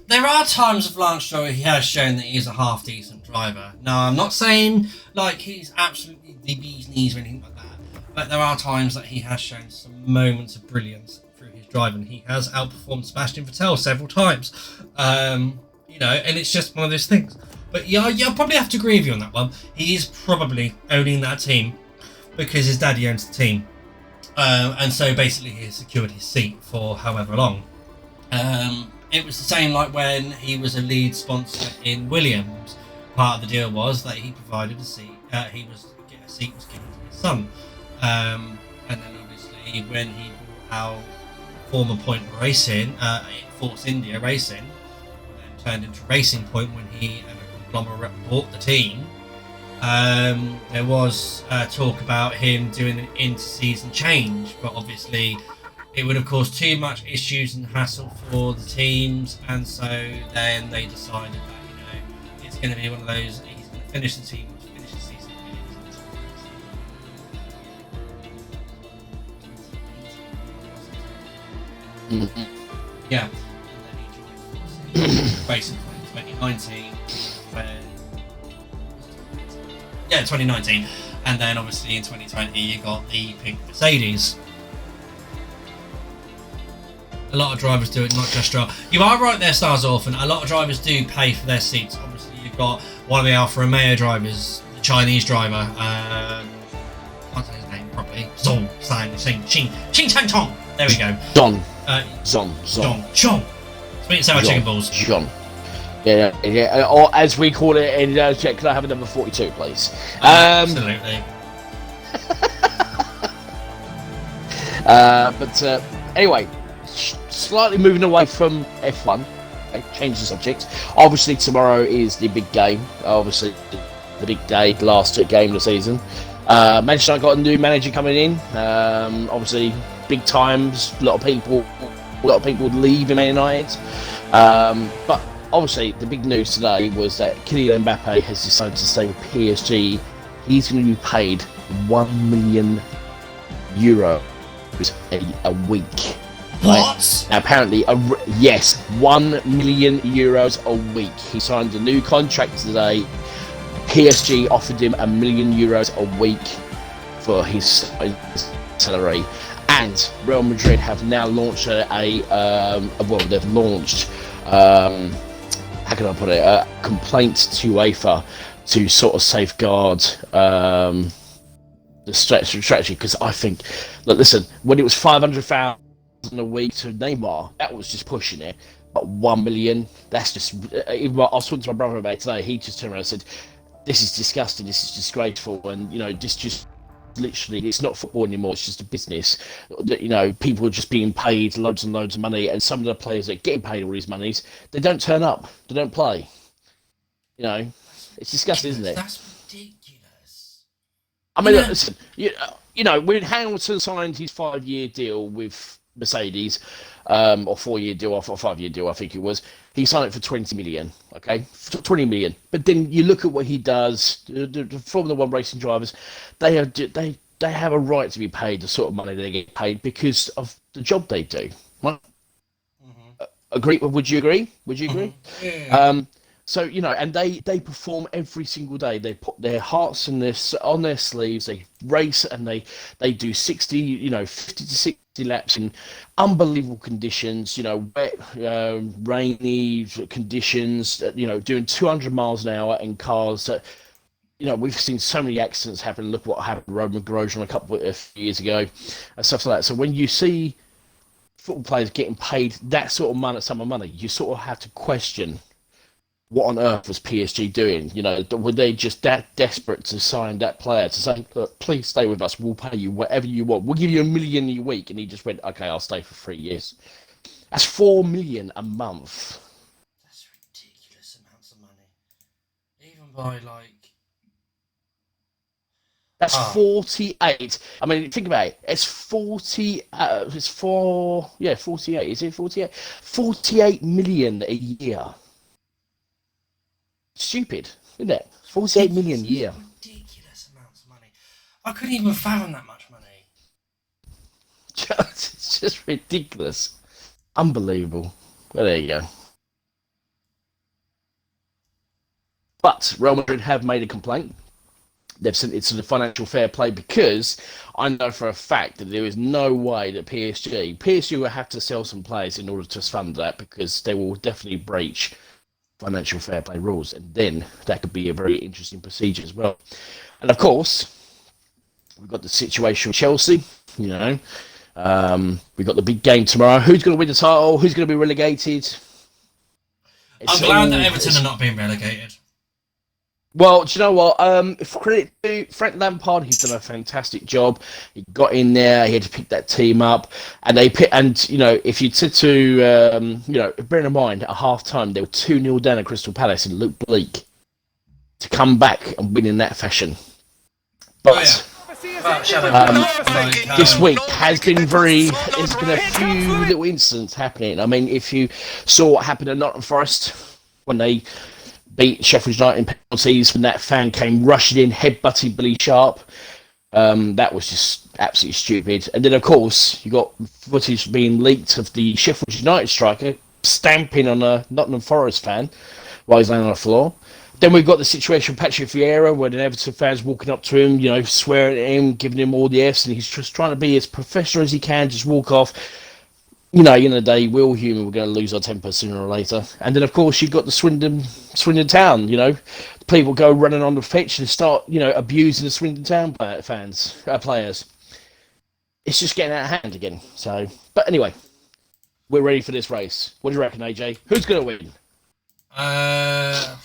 Speaker 5: there are times of Lance Stroll he has shown that he's a half-decent driver. Now, I'm not saying like he's absolutely the bee's knees or anything like that, but there are times that he has shown some moments of brilliance through his driving. He has outperformed Sebastian Vettel several times, you know, and it's just one of those things. But yeah, I'll probably have to agree with you on that one. He is probably owning that team because his daddy owns the team, and so basically he has secured his seat for however long. It was the same like when he was a lead sponsor in Williams. Part of the deal was that he provided a seat. A seat was given to his son. And then obviously when he bought out former Point Racing, Force India Racing, and then turned into Racing Point when he and a conglomerate bought the team, there was talk about him doing an inter-season change, but obviously it would have caused too much issues and hassle for the teams, and so then they decided that, you know, it's going to be one of those, he's going to finish the season.
Speaker 4: Mm-hmm.
Speaker 5: Yeah. And then he joined Racing Point in 2019. 2019. And then obviously in 2020 you got the pink Mercedes. A lot of drivers do it, not just Stroll. You are right there, Stars Orphan. A lot of drivers do pay for their seats. Obviously you've got one of the Alfa Romeo drivers, the Chinese driver, I can't say his name properly. Zhong Ching Chang Tong. There we go. Zhong. Sweet and sour chicken balls.
Speaker 4: Zhong. Yeah. Or as we call it in Czech, can I have a number 42, please?
Speaker 5: Absolutely.
Speaker 4: But anyway, slightly moving away from F1, change the subject. Obviously, tomorrow is the big game. Obviously, the big day, the last game of the season. Manchester United got a new manager coming in. Obviously, big times. A lot of people leave in Man United. But obviously, the big news today was that Kylian Mbappe has decided to stay with PSG. He's going to be paid €1 million a week. Right?
Speaker 5: What?
Speaker 4: Now, apparently, yes, €1 million a week. He signed a new contract today. PSG offered him €1 million a week for his salary, and Real Madrid have now launched they've launched how can I put it, a complaint to UEFA to sort of safeguard the strategy, because I think, look, listen, when it was 500,000 a week to Neymar, that was just pushing it, but 1 million, that's just, I was talking to my brother about it today, he just turned around and said, this is disgusting, this is disgraceful, and, you know, this just literally, it's not football anymore. It's just a business. You know, people are just being paid loads and loads of money, and some of the players that are getting paid all these monies, they don't turn up. They don't play. You know, it's disgusting, isn't it?
Speaker 5: That's ridiculous.
Speaker 4: I mean, listen, you know, when Hamilton signed his 5-year deal with Mercedes, or 4-year deal, or 5-year deal, I think it was, he signed it for 20 million, okay? 20 million. But then you look at what he does, the Formula One racing drivers, they have a right to be paid the sort of money they get paid because of the job they do. Right? Agree? Would you agree? Would you agree?
Speaker 5: Yeah.
Speaker 4: So, you know, and they perform every single day. They put their hearts on their sleeves. They race and they do 60, you know, 50 to 60 laps in unbelievable conditions, you know, wet, rainy conditions, you know, doing 200 miles an hour in cars that, you know, we've seen so many accidents happen. Look what happened to Roman Grosjean a few years ago and stuff like that. So when you see football players getting paid that sort of sum of money, you sort of have to question, what on earth was PSG doing? You know, were they just that desperate to sign that player to say, look, please stay with us, we'll pay you whatever you want, we'll give you $1 million a week? And he just went, okay, I'll stay for 3 years. That's $4 million a month.
Speaker 5: That's ridiculous amounts of money. Even by like,
Speaker 4: that's 48. I mean, think about it. It's 40. It's 48. Is it 48? 48 million a year. Stupid, isn't it? 48 million a year.
Speaker 5: Ridiculous amounts of money. I couldn't even fathom that much money.
Speaker 4: It's just ridiculous. Unbelievable. Well, there you go. But Real Madrid have made a complaint. They've sent it to the financial fair play because I know for a fact that there is no way that PSG will have to sell some players in order to fund that, because they will definitely breach financial fair play rules, and then that could be a very interesting procedure as well. And of course, we've got the situation with Chelsea. You know, we've got the big game tomorrow. Who's going to win the title? Who's going to be relegated?
Speaker 5: I'm glad that Everton are not being relegated.
Speaker 4: Well, do you know what? Credit to Frank Lampard, he's done a fantastic job. He got in there, he had to pick that team up, and you know, if you said to, you know, bear in mind, at half time they were 2-0 down at Crystal Palace and it looked bleak to come back and win in that fashion. But this week has been there's been a few little incidents happening. I mean, if you saw what happened at Nottingham Forest when they beat Sheffield United in penalties, when that fan came rushing in, headbutting Billy Sharp. That was just absolutely stupid. And then, of course, you got footage being leaked of the Sheffield United striker stamping on a Nottingham Forest fan while he's laying on the floor. Then we've got the situation with Patrick Vieira, where the Everton fans walking up to him, you know, swearing at him, giving him all the Fs, and he's just trying to be as professional as he can, just walk off. You know, at the end of the day, we're all human. We're going to lose our temper sooner or later. And then, of course, you've got the Swindon Town. You know, people go running on the pitch and start, you know, abusing the Swindon Town players. It's just getting out of hand again. So, but anyway, we're ready for this race. What do you reckon, AJ? Who's going to win?
Speaker 5: I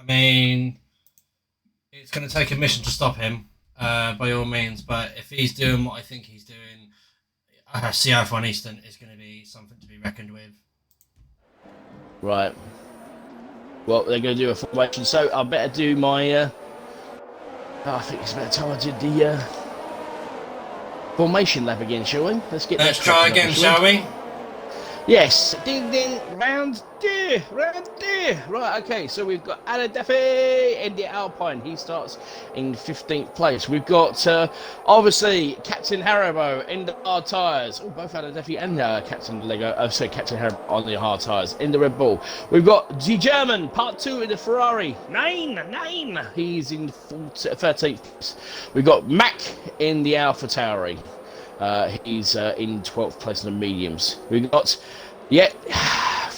Speaker 5: mean, it's going to take a mission to stop him, by all means. But if he's doing what I think he's doing, CRF1 Eastern is going to be something to be reckoned with.
Speaker 4: Right. Well, they're going to do a formation, so I better do my. I think it's about time I did the formation lap again, shall we? Let's
Speaker 5: try again, shall we?
Speaker 4: Yes. Ding ding. Round two. Right. Okay. So we've got Aladefi in the Alpine. He starts in 15th place. We've got obviously Captain Haribo in the hard tyres. Oh, both Aladefi and Captain Haribo on the hard tyres in the Red Bull. We've got the German Part 2 in the Ferrari. Nine. He's in 13th place. We've got Mac in the Alpha Tauri. He's in 12th place in the mediums. We've got, we've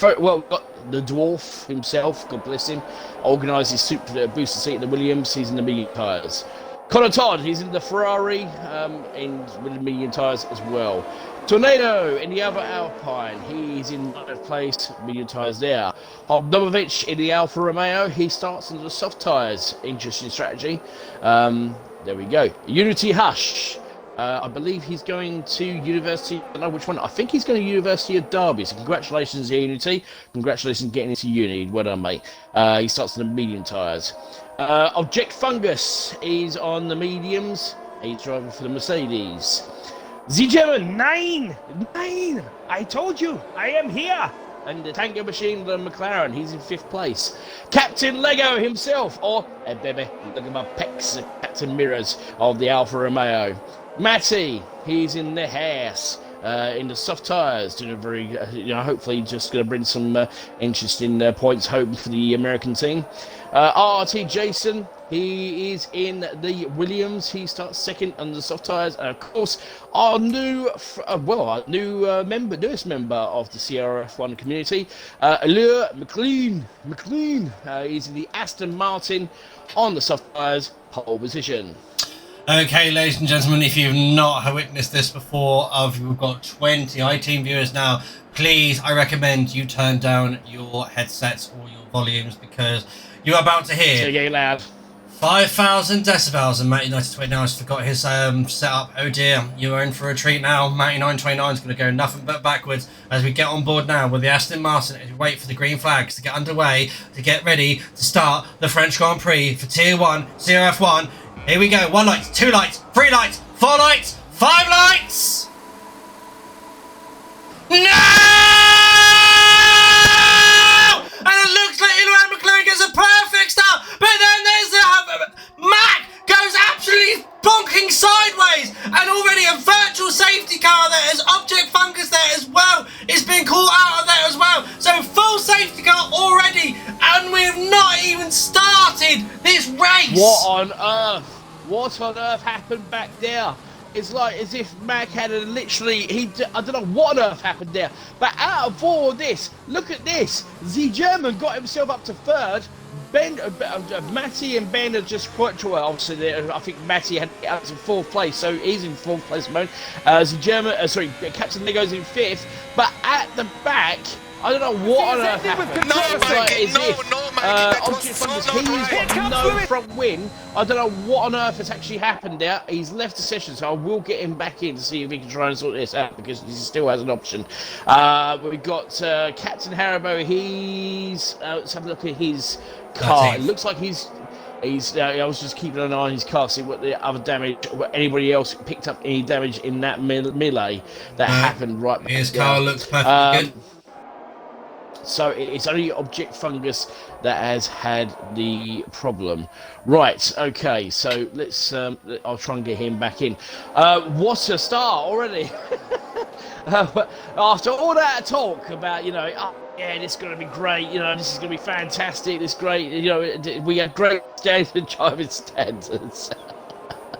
Speaker 4: got the dwarf himself, God bless him, organised his super booster seat in the Williams. He's in the medium tyres. Connor Todd, he's in the Ferrari, with the medium tyres as well. Tornado in the other Alpine, he's in 9th place, medium tyres there. Obnomovic in the Alfa Romeo, he starts in the soft tyres. Interesting strategy. there we go. Unity Hush. I believe he's going to University. I don't know which one. I think he's going to University of Derby. So congratulations, Unity. Congratulations getting into uni. Well done, mate. He starts on the medium tyres. Object Fungus is on the mediums. He's driving for the Mercedes. The German, 9! I told you, I am here! And the Tango Machine, the McLaren, he's in 5th place. Captain Lego himself, or, hey baby, look at my pecs, Captain Mirrors of the Alfa Romeo. Matty, he's in the house, in the soft tyres, doing a very, hopefully just going to bring some interesting points home for the American team. RRT Jason, he is in the Williams. He starts 2nd on the soft tyres. And of course, our newest member of the CRF1 community, Allure McLean. He's in the Aston Martin on the soft tyres, pole position.
Speaker 5: Okay, ladies and gentlemen, if you've not witnessed this before, we've got 20 iTeam viewers now. Please, I recommend you turn down your headsets or your volumes because you're about to hear.
Speaker 4: So loud.
Speaker 5: 5,000 decibels, and Matt9929 has forgot his setup. Oh dear, you're in for a treat now. Matt9929 is going to go nothing but backwards as we get on board now with the Aston Martin and wait for the green flags to get underway to get ready to start the French Grand Prix for Tier 1, CRF1. Here we go. 1 light, 2 lights, 3 lights, 4 lights, 5 lights! No! And it looks like Ilhan McLaren gets a perfect start, but then there's Mac goes absolutely bonking sideways, and already a virtual safety car there. There's Object Fungus there as well. It's been caught out of there as well. So full safety car already, and we've not even started this race.
Speaker 4: What on earth happened back there? It's like as if Mac had I don't know what on earth happened there. But out of all of this, look at this. The German got himself up to 3rd. Matty and Ben are just quite well. Obviously, I think Matty had up to 4th place, so he's in 4th place at the moment. Captain Lego's in 5th. But at the back, I don't know what on earth happened. Object Fungus, he's got no front wing. I don't know what on earth has actually happened there. He's left the session, so I will get him back in to see if he can try and sort this out because he still has an option. We've got Captain Haribo. Let's have a look at his car. It looks like he's. I was just keeping an eye on his car, see what the other damage, what anybody else picked up any damage in that melee that happened right back.
Speaker 5: His car looks perfectly good.
Speaker 4: So it's only Object Fungus that has had the problem. Right, okay, so let's, I'll try and get him back in. What a start already. After all that talk about, yeah, this is going to be great, this is going to be fantastic, this is great, we had great driving standards.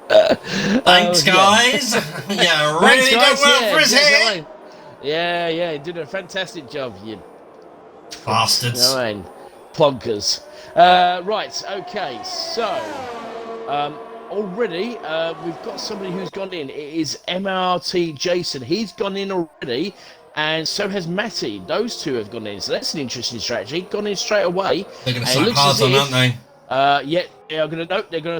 Speaker 5: Thanks, guys. Yeah, really good work for us here.
Speaker 4: Yeah, you did a fantastic job, you
Speaker 5: bastards.
Speaker 4: Plonkers. Right, okay, so already we've got somebody who's gone in. It is MRT Jason. He's gone in already, and so has Matty. Those two have gone in, so that's an interesting strategy. Gone in straight away.
Speaker 5: They're going to slap hard on, aren't they?
Speaker 4: They're going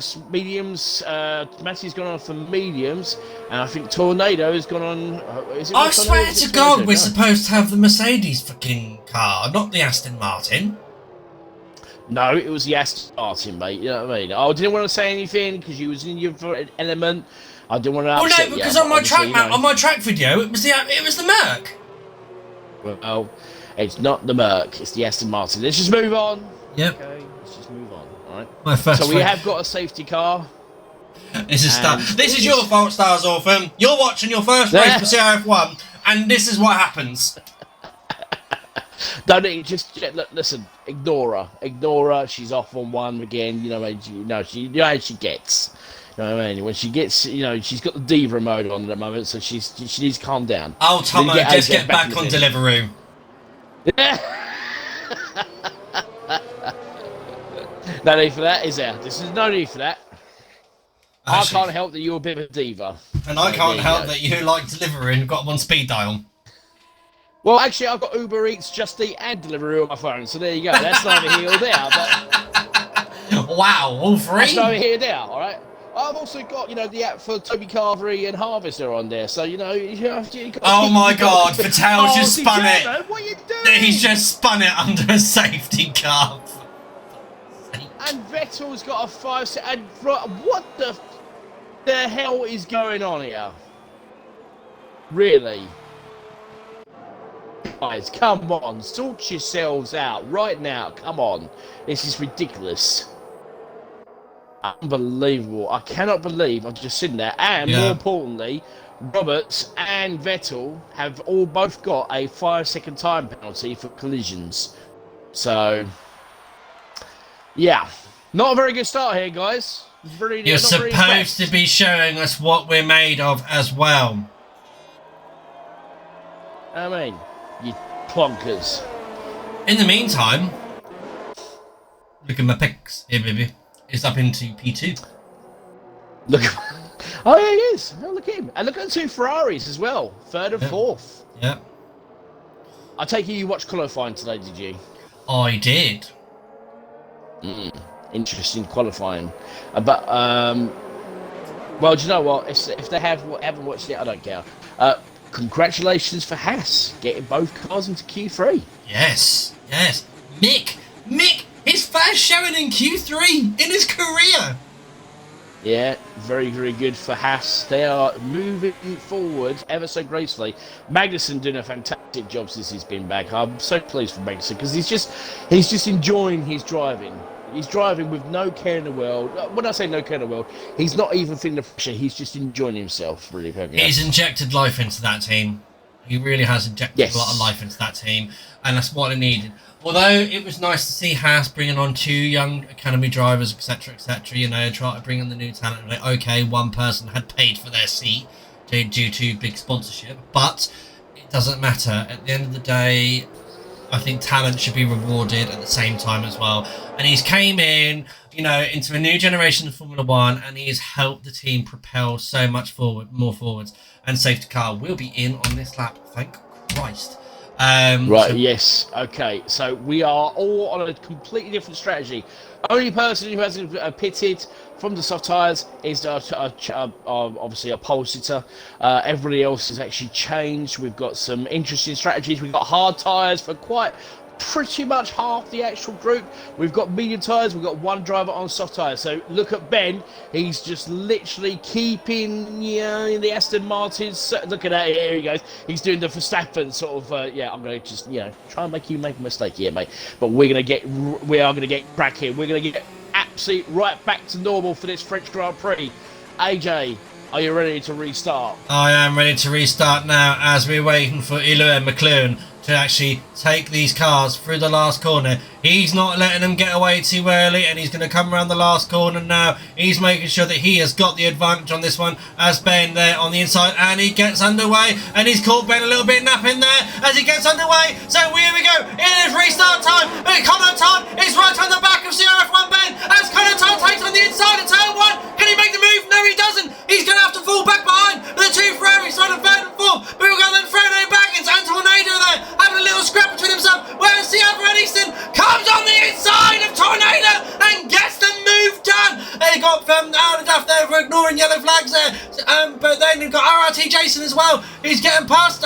Speaker 4: to mediums. Matty's gone on for mediums, and I think Tornado has gone on.
Speaker 5: I swear to God, we're supposed to have the Mercedes fucking car, not the Aston Martin.
Speaker 4: No, it was the Aston Martin, mate. You know what I mean? I didn't want to say anything because you was in your element. I didn't want to upset you.
Speaker 5: Because on my track on my track video, it was the Merc.
Speaker 4: Well, it's not the Merc. It's the Aston Martin. Let's just move on.
Speaker 5: Yep.
Speaker 4: Okay, let's just move on. All right. So we have got a safety car.
Speaker 5: This is your fault, Stars Orphan. You're watching your first race for CRF1, and this is what happens.
Speaker 4: Don't just listen. Ignore her. She's off on one again. She gets. You know what I mean? When she gets, she's got the diva mode on at the moment, so she needs to calm down.
Speaker 5: Oh, Tomo, just get back on Deliveroo.
Speaker 4: No need for that, is there? There's no need for that. Actually, I can't help that you're a bit of a diva.
Speaker 5: And I can't help that you like Deliveroo and got them on speed dial.
Speaker 4: Well, actually, I've got Uber Eats, Just Eat, and Deliveroo on my phone, so there you go. That's neither here or there, but...
Speaker 5: Wow, all three?
Speaker 4: That's neither here or there, all right? I've also got, the app for Toby Carvery and Harvester on there. So, you got
Speaker 5: Oh my God, Vettel's just spun
Speaker 4: German,
Speaker 5: it.
Speaker 4: what are you doing?
Speaker 5: He's just spun it under a safety car.
Speaker 4: And Vettel's got a 5 and what the hell is going on here? Really? Guys, come on, sort yourselves out right now. Come on. This is ridiculous. Unbelievable. I cannot believe I've just seen that. And more importantly, Roberts and Vettel have both got a 5-second time penalty for collisions. So, yeah. Not a very good start here, guys.
Speaker 5: You're supposed to be showing us what we're made of as well.
Speaker 4: I mean, you plonkers.
Speaker 5: In the meantime, look at my picks here, baby. It's up into P2.
Speaker 4: Look. Oh, yeah, he is. Oh, look at him. And look at the 2 Ferraris as well. 3rd and 4th.
Speaker 5: Yeah.
Speaker 4: I take it you watched qualifying today, did you?
Speaker 5: I did.
Speaker 4: Interesting qualifying. Well, do you know what? If they haven't watched it, I don't care. Congratulations for Haas getting both cars into Q3.
Speaker 5: Yes. Mick, his first showing in Q3 in his career.
Speaker 4: Yeah, very, very good for Haas. They are moving forward ever so gracefully. Magnussen doing a fantastic job since he's been back. I'm so pleased for Magnussen because he's just enjoying his driving. He's driving with no care in the world. When I say no care in the world, he's not even feeling the pressure. He's just enjoying himself, really.
Speaker 5: He's injected life into that team. He really has injected a lot of life into that team, and that's what it needed. Although it was nice to see Haas bringing on 2 young academy drivers, etc., try to bring in the new talent. Like, okay, one person had paid for their seat due to big sponsorship, but it doesn't matter. At the end of the day, I think talent should be rewarded at the same time as well. And he's came in, into a new generation of Formula One, and he has helped the team propel so much more forwards. And safety car will be in on this lap, thank Christ.
Speaker 4: Yes. Okay, so we are all on a completely different strategy. Only person who hasn't pitted from the soft tyres is obviously a pole sitter. Everybody else has actually changed. We've got some interesting strategies. We've got hard tyres for pretty much half the actual group. We've got medium tyres. We've got 1 driver on soft tyres. So look at Ben. He's just literally keeping the Aston Martins. Look at that. Here he goes. He's doing the Verstappen sort of. I'm going to just try and make you make a mistake here, mate. But we are going to get cracking. We're going to get absolutely right back to normal for this French Grand Prix. AJ, are you ready to restart?
Speaker 5: I am ready to restart now as we're waiting for Ilua and McLaren to actually take these cars through the last corner. He's not letting them get away too early, and he's going to come around the last corner now. He's making sure that he has got the advantage on this one as Ben there on the inside, and he gets underway, and he's caught Ben a little bit napping there as he gets underway. So here we go. It is restart time. Connaughton is right on the back of CRF1 Ben as Connaughton takes on the inside of turn 1. Can he make the move? No, he doesn't. He's going to have to fall back behind the 2 Ferraris on the 3rd and 4th. But we'll go then Fredo Baggins and Tornado there having a little scrap between himself. Whereas the other Easton comes on the inside of Tornado and gets the move done. They got out of duff there for ignoring yellow flags there. But then we've got RRT Jason as well. He's getting past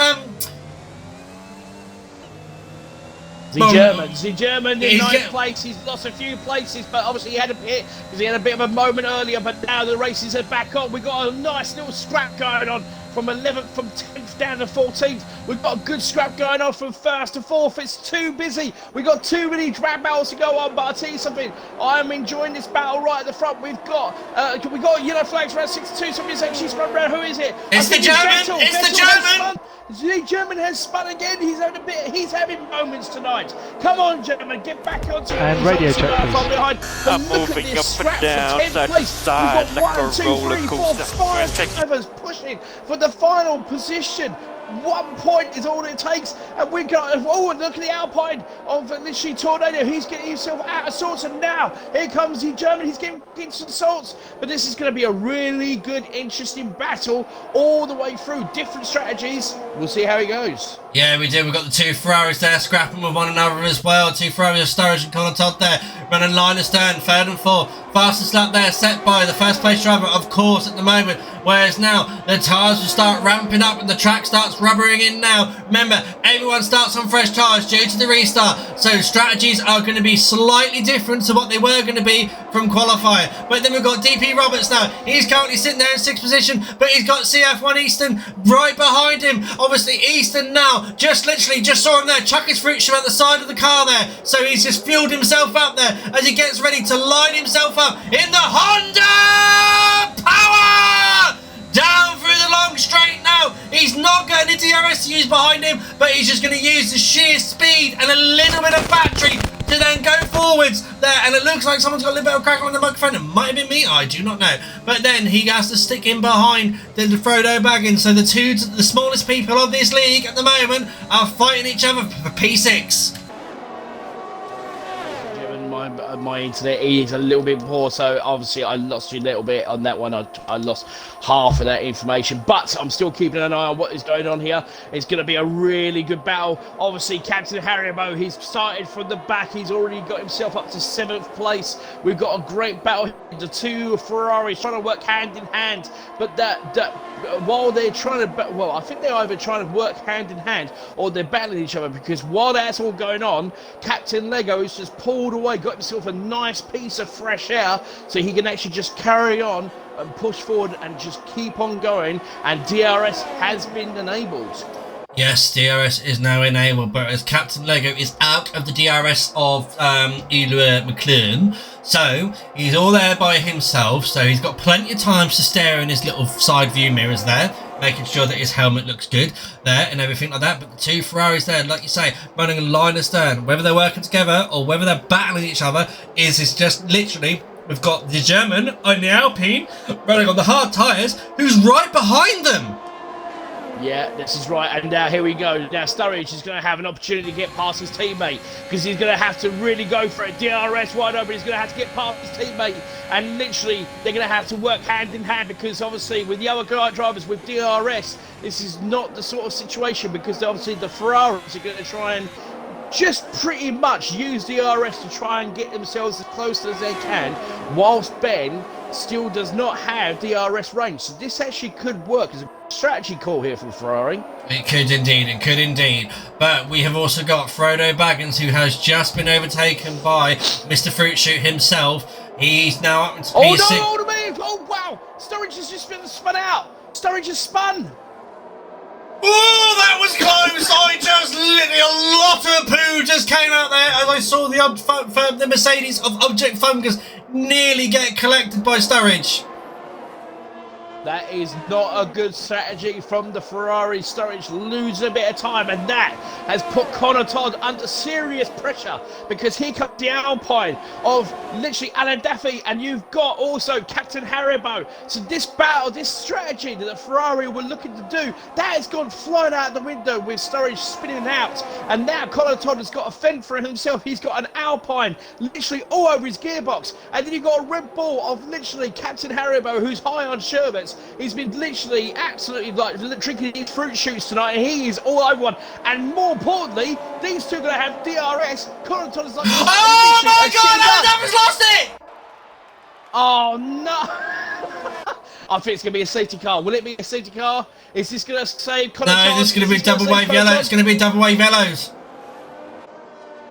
Speaker 4: The German in 9th place. He's lost a few places, but obviously he had a bit because he had a bit of a moment earlier. But now the races are back on. We've got a nice little scrap going on from 10th down to 14th. We've got a good scrap going on from 1st to 4th. It's too busy. We've got too many drag battles to go on. But I'll tell you something. I am enjoying this battle right at the front. We've got yellow flags around 62. Somebody's actually spun around. Who is it?
Speaker 5: It's the German. It's the German.
Speaker 4: The German has spun again. He's having moments tonight. Come on, German, get back onto it.
Speaker 6: And radio check, please.
Speaker 4: Behind.
Speaker 6: I'm moving up and down, side to side, like a roller coaster.
Speaker 4: 5 drivers pushing for the final position. 1 point is all it takes, and we got. Oh, look at the Alpine of literally Tornado. He's getting himself out of sorts, and now here comes the German. He's getting some sorts, but this is going to be a really good, interesting battle all the way through. Different strategies. We'll see how it goes.
Speaker 5: Yeah, we did. We've got the two Ferraris there scrapping with one another as well. Two Ferraris of Sturridge and Connor Todd there. Running line astern, third and fourth. Fastest lap there set by the first place driver, of course, at the moment. Whereas now, the tyres will start ramping up and the track starts rubbering in now. Remember, everyone starts on fresh tyres due to the restart. So strategies are going to be slightly different to what they were going to be from qualifying. But then we've got DP Roberts now. He's currently sitting there in 6th position, but he's got CF1 Easton right behind him. Obviously, Easton now just saw him there chuck his fruit shoe at the side of the car there. So he's just fueled himself up there as he gets ready to line himself up in the Honda Power! Down through the long straight now. He's not got any DRS to use behind him, but he's just going to use the sheer speed and a little bit of battery to then go forwards there. And it looks like someone's got a little bit of crackle on the microphone. It might have been me, I do not know. But then he has to stick in behind the Frodo Baggins. So the smallest people of this league at the moment are fighting each other for P6.
Speaker 4: My internet is a little bit poor, so obviously I lost you a little bit on that one. I lost half of that information, but I'm still keeping an eye on what is going on here. It's going to be a really good battle. Obviously, Captain Haribo, he's started from the back. He's already got himself up to 7th place. We've got a great battle. The two Ferraris trying to work hand in hand, but while they're trying to, well, I think they're either trying to work hand in hand or they're battling each other, because while that's all going on, Captain Lego has just pulled away, got himself a nice piece of fresh air so he can actually just carry on and push forward and just keep on going, and DRS has been enabled.
Speaker 5: Yes, DRS is now enabled, but as Captain Lego is out of the DRS of Elua McLaren, so he's all there by himself, so he's got plenty of time to stare in his little side view mirrors there, making sure that his helmet looks good there and everything like that. But the two Ferraris there, like you say, running a line astern, whether they're working together or whether they're battling each other is just literally, we've got the German on the Alpine running on the hard tyres, who's right behind them.
Speaker 4: Yeah, this is right, and now here we go. Now Sturridge is going to have an opportunity to get past his teammate, because he's going to have to really go for it. DRS wide open, he's going to have to get past his teammate, and literally they're going to have to work hand in hand, because obviously with the other drivers with DRS, this is not the sort of situation, because obviously the Ferraris are going to try and just pretty much use DRS to try and get themselves as close as they can, whilst Ben still does not have DRS range. So this actually could work as a strategy call here from Ferrari.
Speaker 5: It could indeed. But we have also got Frodo Baggins, who has just been overtaken by Mr. Fruit Shoot himself. He's now up into P6.
Speaker 4: Oh wow! Sturridge has just been spun out. Sturridge has spun.
Speaker 5: Oh, that was close! I just literally, a lot of poo just came out there as I saw the Mercedes of Object Fungus nearly get collected by Sturridge.
Speaker 4: That is not a good strategy from the Ferrari. Sturridge loses a bit of time, and that has put Connor Todd under serious pressure, because here comes the Alpine of literally Alan Daffy, and you've got also Captain Haribo. So this battle, this strategy that the Ferrari were looking to do, that has gone flying out the window with Sturridge spinning out, and now Connor Todd has got a fend for himself. He's got an Alpine literally all over his gearbox, and then you've got a Red Bull of literally Captain Haribo, who's high on sherbets. He's been literally absolutely like drinking his fruit shoots tonight, and he is all over one. And more importantly, these two are going to have DRS. Connor Todd is like,
Speaker 5: oh my God, Adam's lost it!
Speaker 4: Oh no! I think it's going to be a safety car. Will it be a safety car? Is this going to save Connor Todd?
Speaker 5: No, this is going to be double wave yellow. It's going to be double wave yellows.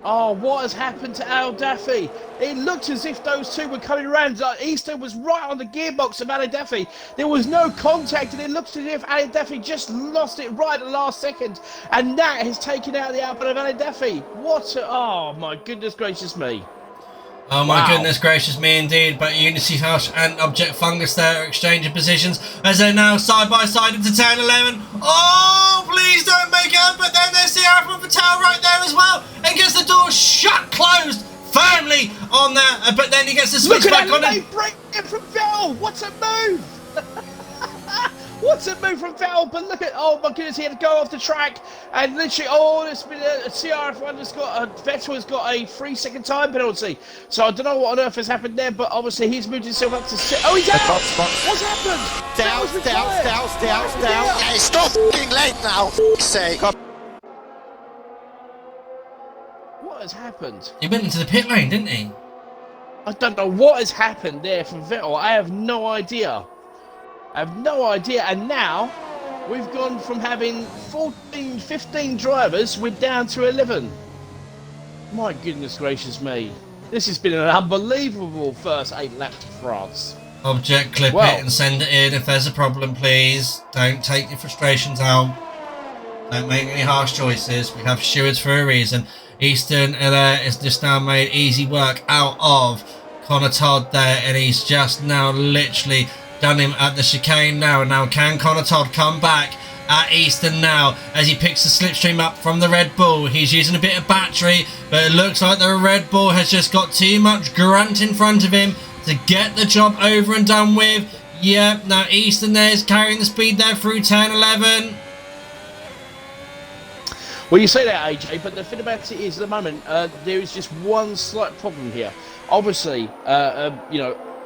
Speaker 4: Oh, what has happened to Al Daffy? It looked as if those two were coming around. Easton was right on the gearbox of Al Daffy. There was no contact, and it looks as if Al Daffy just lost it right at the last second. And that has taken out the output of Al Daffy. Oh, my goodness gracious me.
Speaker 5: Oh my goodness gracious me indeed. But Unity Hush and Object Fungus there are exchanging positions as they're now side by side into turn 11. Oh, please don't make it up. But then there's CRF1 Patel right there as well, and gets the door closed firmly on that. But then he gets the switch back on it.
Speaker 4: Break it from Vettel. What's a move? What's a move from Vettel? But look at, oh my goodness, he had to go off the track, and literally, it's been a CRF1 has got, Vettel has got a 3-second time penalty. So I don't know what on earth has happened there, but obviously he's moved himself up to oh, he's out! What's happened?
Speaker 7: Down. Yeah, it's not f***ing late now, for f***'s sake.
Speaker 4: has happened.
Speaker 5: He went into the pit lane, didn't he?
Speaker 4: I don't know what has happened there for Vettel. I have no idea. And now we've gone from having 14, 15 drivers, we're down to 11. My goodness gracious me. This has been an unbelievable first 8 laps of France.
Speaker 5: Object, clip it and send it in if there's a problem, please. Don't take your frustrations out. Don't make any harsh choices. We have stewards for a reason. Easton has just now made easy work out of Connor Todd there, and he's just now literally done him at the chicane now. Now can Connor Todd come back at Easton now as he picks the slipstream up from the Red Bull? He's using a bit of battery, but it looks like the Red Bull has just got too much grunt in front of him to get the job over and done with. Yep, now Easton there is carrying the speed there through turn 11.
Speaker 4: Well, you say that, AJ, but the thing about it is, at the moment, there is just one slight problem here. Obviously,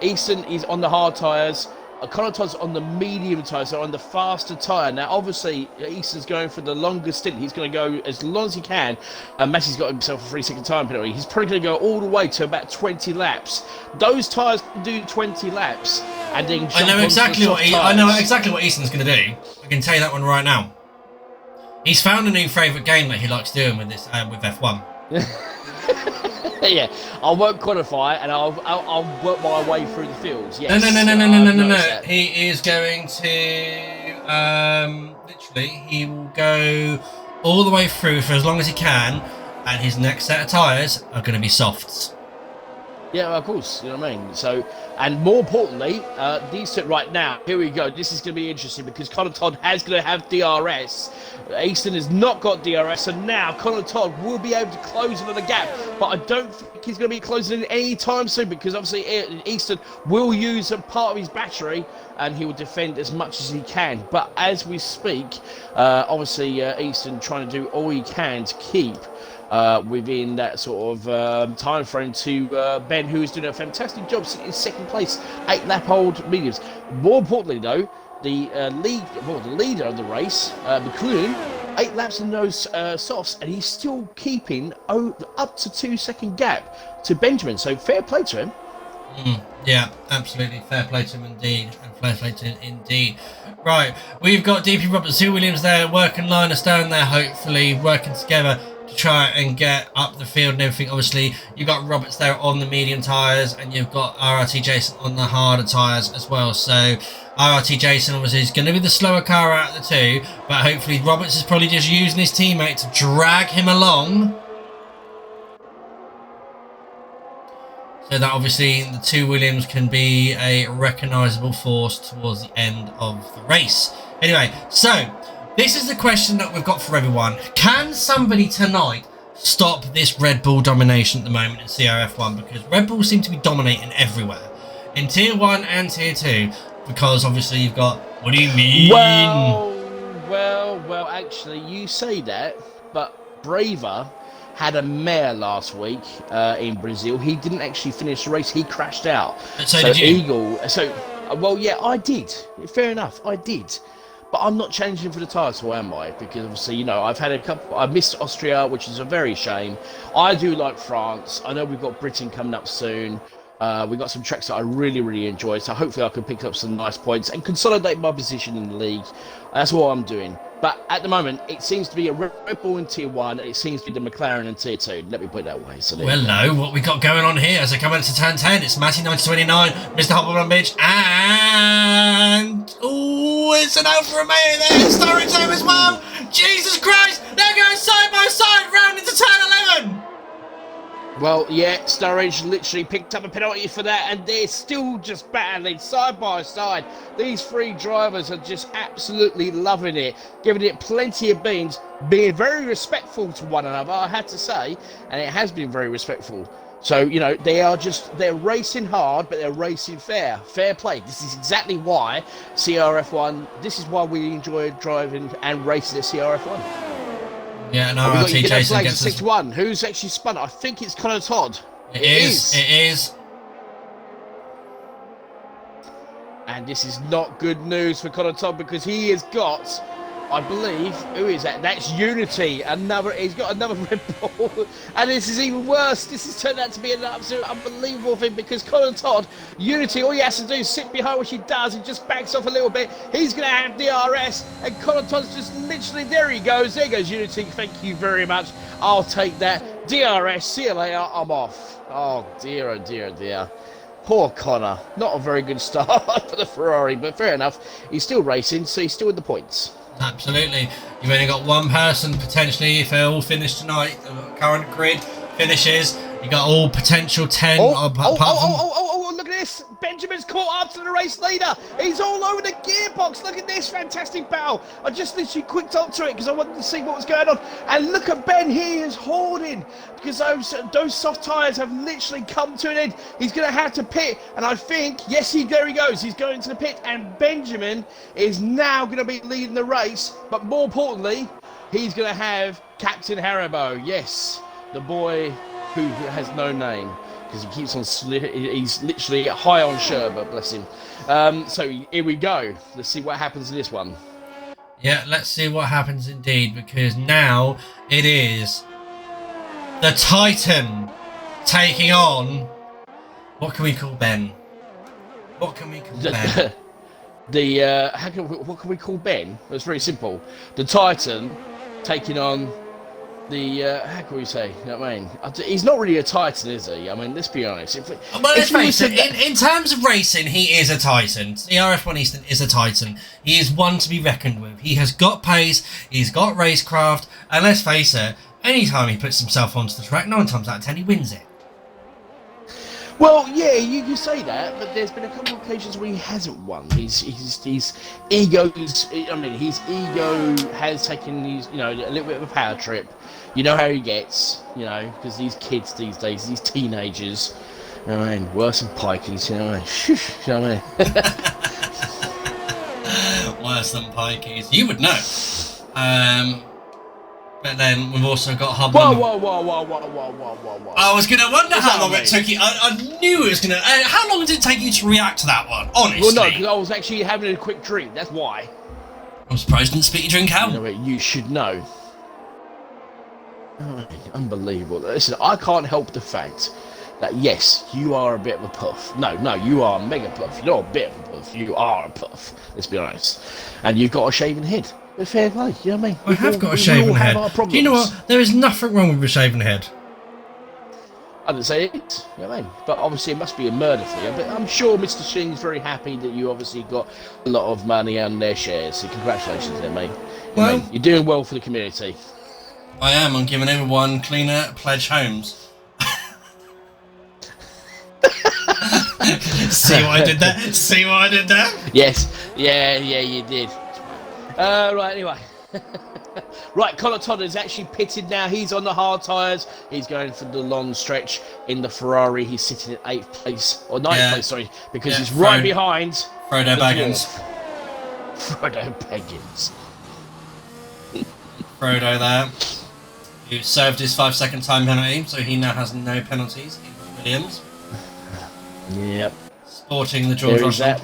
Speaker 4: Easton is on the hard tyres. Connor Todd's on the medium tyre, so on the faster tyre. Now, obviously, Easton's going for the longest stint. He's going to go as long as he can. Massey's got himself a 3-second time penalty. He's probably going to go all the way to about 20 laps. Those tyres can do 20 laps, and then
Speaker 5: I know exactly what Easton's going to do. I can tell you that one right now. He's found a new favourite game that he likes doing with this with F1.
Speaker 4: Yeah, I won't qualify, and I'll work my way through the fields. Yes.
Speaker 5: No. He is going to literally. He will go all the way through for as long as he can, and his next set of tyres are going to be softs.
Speaker 4: Yeah, of course. You know what I mean. So, and more importantly, these two right now. Here we go. This is going to be interesting because Connor Todd has going to have DRS. Easton has not got DRS, so now Connor Todd will be able to close another gap. But I don't think he's going to be closing it any time soon because obviously Easton will use a part of his battery and he will defend as much as he can. But as we speak, obviously Easton trying to do all he can to keep within that sort of time frame to Ben, who is doing a fantastic job sitting in second place, 8-lap-old mediums. More importantly, though, the leader of the race, McLaren, 8 laps in those softs, and he's still keeping up to 2-second gap to Benjamin. So fair play to him.
Speaker 5: Yeah, absolutely. Fair play to him indeed. And fair play to him indeed. Right, we've got DP Roberts, Sue Williams there, working line astern there, hopefully working together to try and get up the field and everything. Obviously, you've got Roberts there on the medium tyres, and you've got RRT Jason on the harder tyres as well. So RRT Jason obviously is going to be the slower car out of the two, but hopefully Roberts is probably just using his teammate to drag him along, so that obviously the two Williams can be a recognisable force towards the end of the race. Anyway, so this is the question that we've got for everyone. Can somebody tonight stop this Red Bull domination at the moment in CRF1? Because Red Bull seem to be dominating everywhere, in Tier 1 and Tier 2, because obviously you've got... What do you mean?
Speaker 4: Well, actually, you say that, but Braver had a mare last week in Brazil. He didn't actually finish the race. He crashed out.
Speaker 5: So did you?
Speaker 4: Eagle... well, yeah, I did. Fair enough, I did. But I'm not changing for the title, am I? Because obviously, you know, I've had a couple... I missed Austria, which is a very shame. I do like France. I know we've got Britain coming up soon. We've got some tracks that I really, really enjoy. So hopefully I can pick up some nice points and consolidate my position in the league. That's what I'm doing. But at the moment, it seems to be a Red Bull in Tier 1. And it seems to be the McLaren in Tier 2. Let me put it that way. So
Speaker 5: well, no, what we got going on here as I come into turn 10, it's Matty 929, Mr. Hopper Bitch, and... Oh, it's an Alfa Romeo there, Sturridge there as well. Jesus Christ, they're going side by side round into turn 11.
Speaker 4: Well, yeah, Sturridge literally picked up a penalty for that, and they're still just battling side by side. These three drivers are just absolutely loving it, giving it plenty of beans, being very respectful to one another, I had to say, and it has been very respectful. So, you know, they're racing hard, but they're racing fair. Fair play. This is exactly why CRF1, this is why we enjoy driving and racing at CRF1.
Speaker 5: Yeah, and RRT Jason gets
Speaker 4: 6-1. Who's actually spun it? I think it's Connor Todd.
Speaker 5: It is.
Speaker 4: And this is not good news for Connor Todd because he has got I believe, who is that? That's Unity. He's got another Red Bull. And this is even worse. This has turned out to be an absolute unbelievable thing because Colin Todd, Unity, all he has to do is sit behind what she does. He just backs off a little bit. He's going to have DRS. And Colin Todd's just literally, there he goes. There goes Unity. Thank you very much. I'll take that. DRS, see you later. I'm off. Oh, dear, oh, dear, oh, dear. Poor Connor. Not a very good start for the Ferrari, but fair enough. He's still racing, so he's still in the points.
Speaker 5: Absolutely. You've only got one person potentially, if they all finish tonight, the current grid finishes. You got all potential 10 apart from...
Speaker 4: Look at this. Benjamin's caught up to the race leader. He's all over the gearbox. Look at this fantastic battle. I just literally quicked up to it because I wanted to see what was going on. And look at Ben, he is hoarding because those soft tyres have literally come to an end. He's going to have to pit. And I think, yes, there he goes. He's going to the pit. And Benjamin is now going to be leading the race. But more importantly, he's going to have Captain Haribo. Yes, the boy who has no name. Because he keeps on he's literally high on sherbet, bless him. So here we go. Let's see what happens in this one.
Speaker 5: Yeah, let's see what happens indeed, because now it is the Titan taking on... What can we call Ben? What can we call Ben?
Speaker 4: What can we call Ben? It's very simple. The Titan taking on the how can we say? You know what I mean? He's not really a Titan, is he? I mean, let's be honest.
Speaker 5: Let's face it. In terms of racing, he is a Titan. CRF1 Eastern is a Titan. He is one to be reckoned with. He has got pace. He's got racecraft. And let's face it. Anytime he puts himself onto the track, 9 times out of 10 he wins it.
Speaker 4: Well, yeah, you can say that, but there's been a couple of occasions where he hasn't won. His ego has taken a little bit of a power trip. You know how he gets, because these kids these days, these teenagers, you know what I mean, worse than pikeys, you know what I mean? Shush, you know what
Speaker 5: I mean? Worse than pikeys. You would know. But then we've also got Hub.
Speaker 4: Whoa.
Speaker 5: I was going to wonder how long it took you. I knew it was going to... how long did it take you to react to that one, honestly?
Speaker 4: Well, no, because I was actually having a quick drink, that's why.
Speaker 5: I'm surprised you didn't spit your drink out.
Speaker 4: You should know. Oh, unbelievable. Listen, I can't help the fact that, yes, you are a bit of a puff. No, you are a mega puff. You're not a bit of a puff, you are a puff, let's be honest. And you've got a shaven head. But fair play, you know what I mean?
Speaker 5: I have got a shaven head. Do you know what? There is nothing wrong with a shaven head.
Speaker 4: I didn't say it, you know what I mean? But obviously it must be a murder for you. But I'm sure Mr. Shing's very happy that you obviously got a lot of money on their shares. So congratulations there, mate.
Speaker 5: Well,
Speaker 4: you're doing well for the community.
Speaker 5: I am. I'm giving everyone cleaner pledge homes. See what I did there? See what I did there?
Speaker 4: Yes. Yeah, you did. Right, anyway. Right, Colin Todd is actually pitted now. He's on the hard tyres. He's going for the long stretch in the Ferrari. He's sitting at 8th place, or 9th place, sorry, because he's right behind
Speaker 5: Frodo Baggins.
Speaker 4: Frodo Baggins.
Speaker 5: Frodo there, who served his 5-second time penalty, so he now has no penalties. Williams.
Speaker 4: Yep.
Speaker 5: Sporting the George Russell.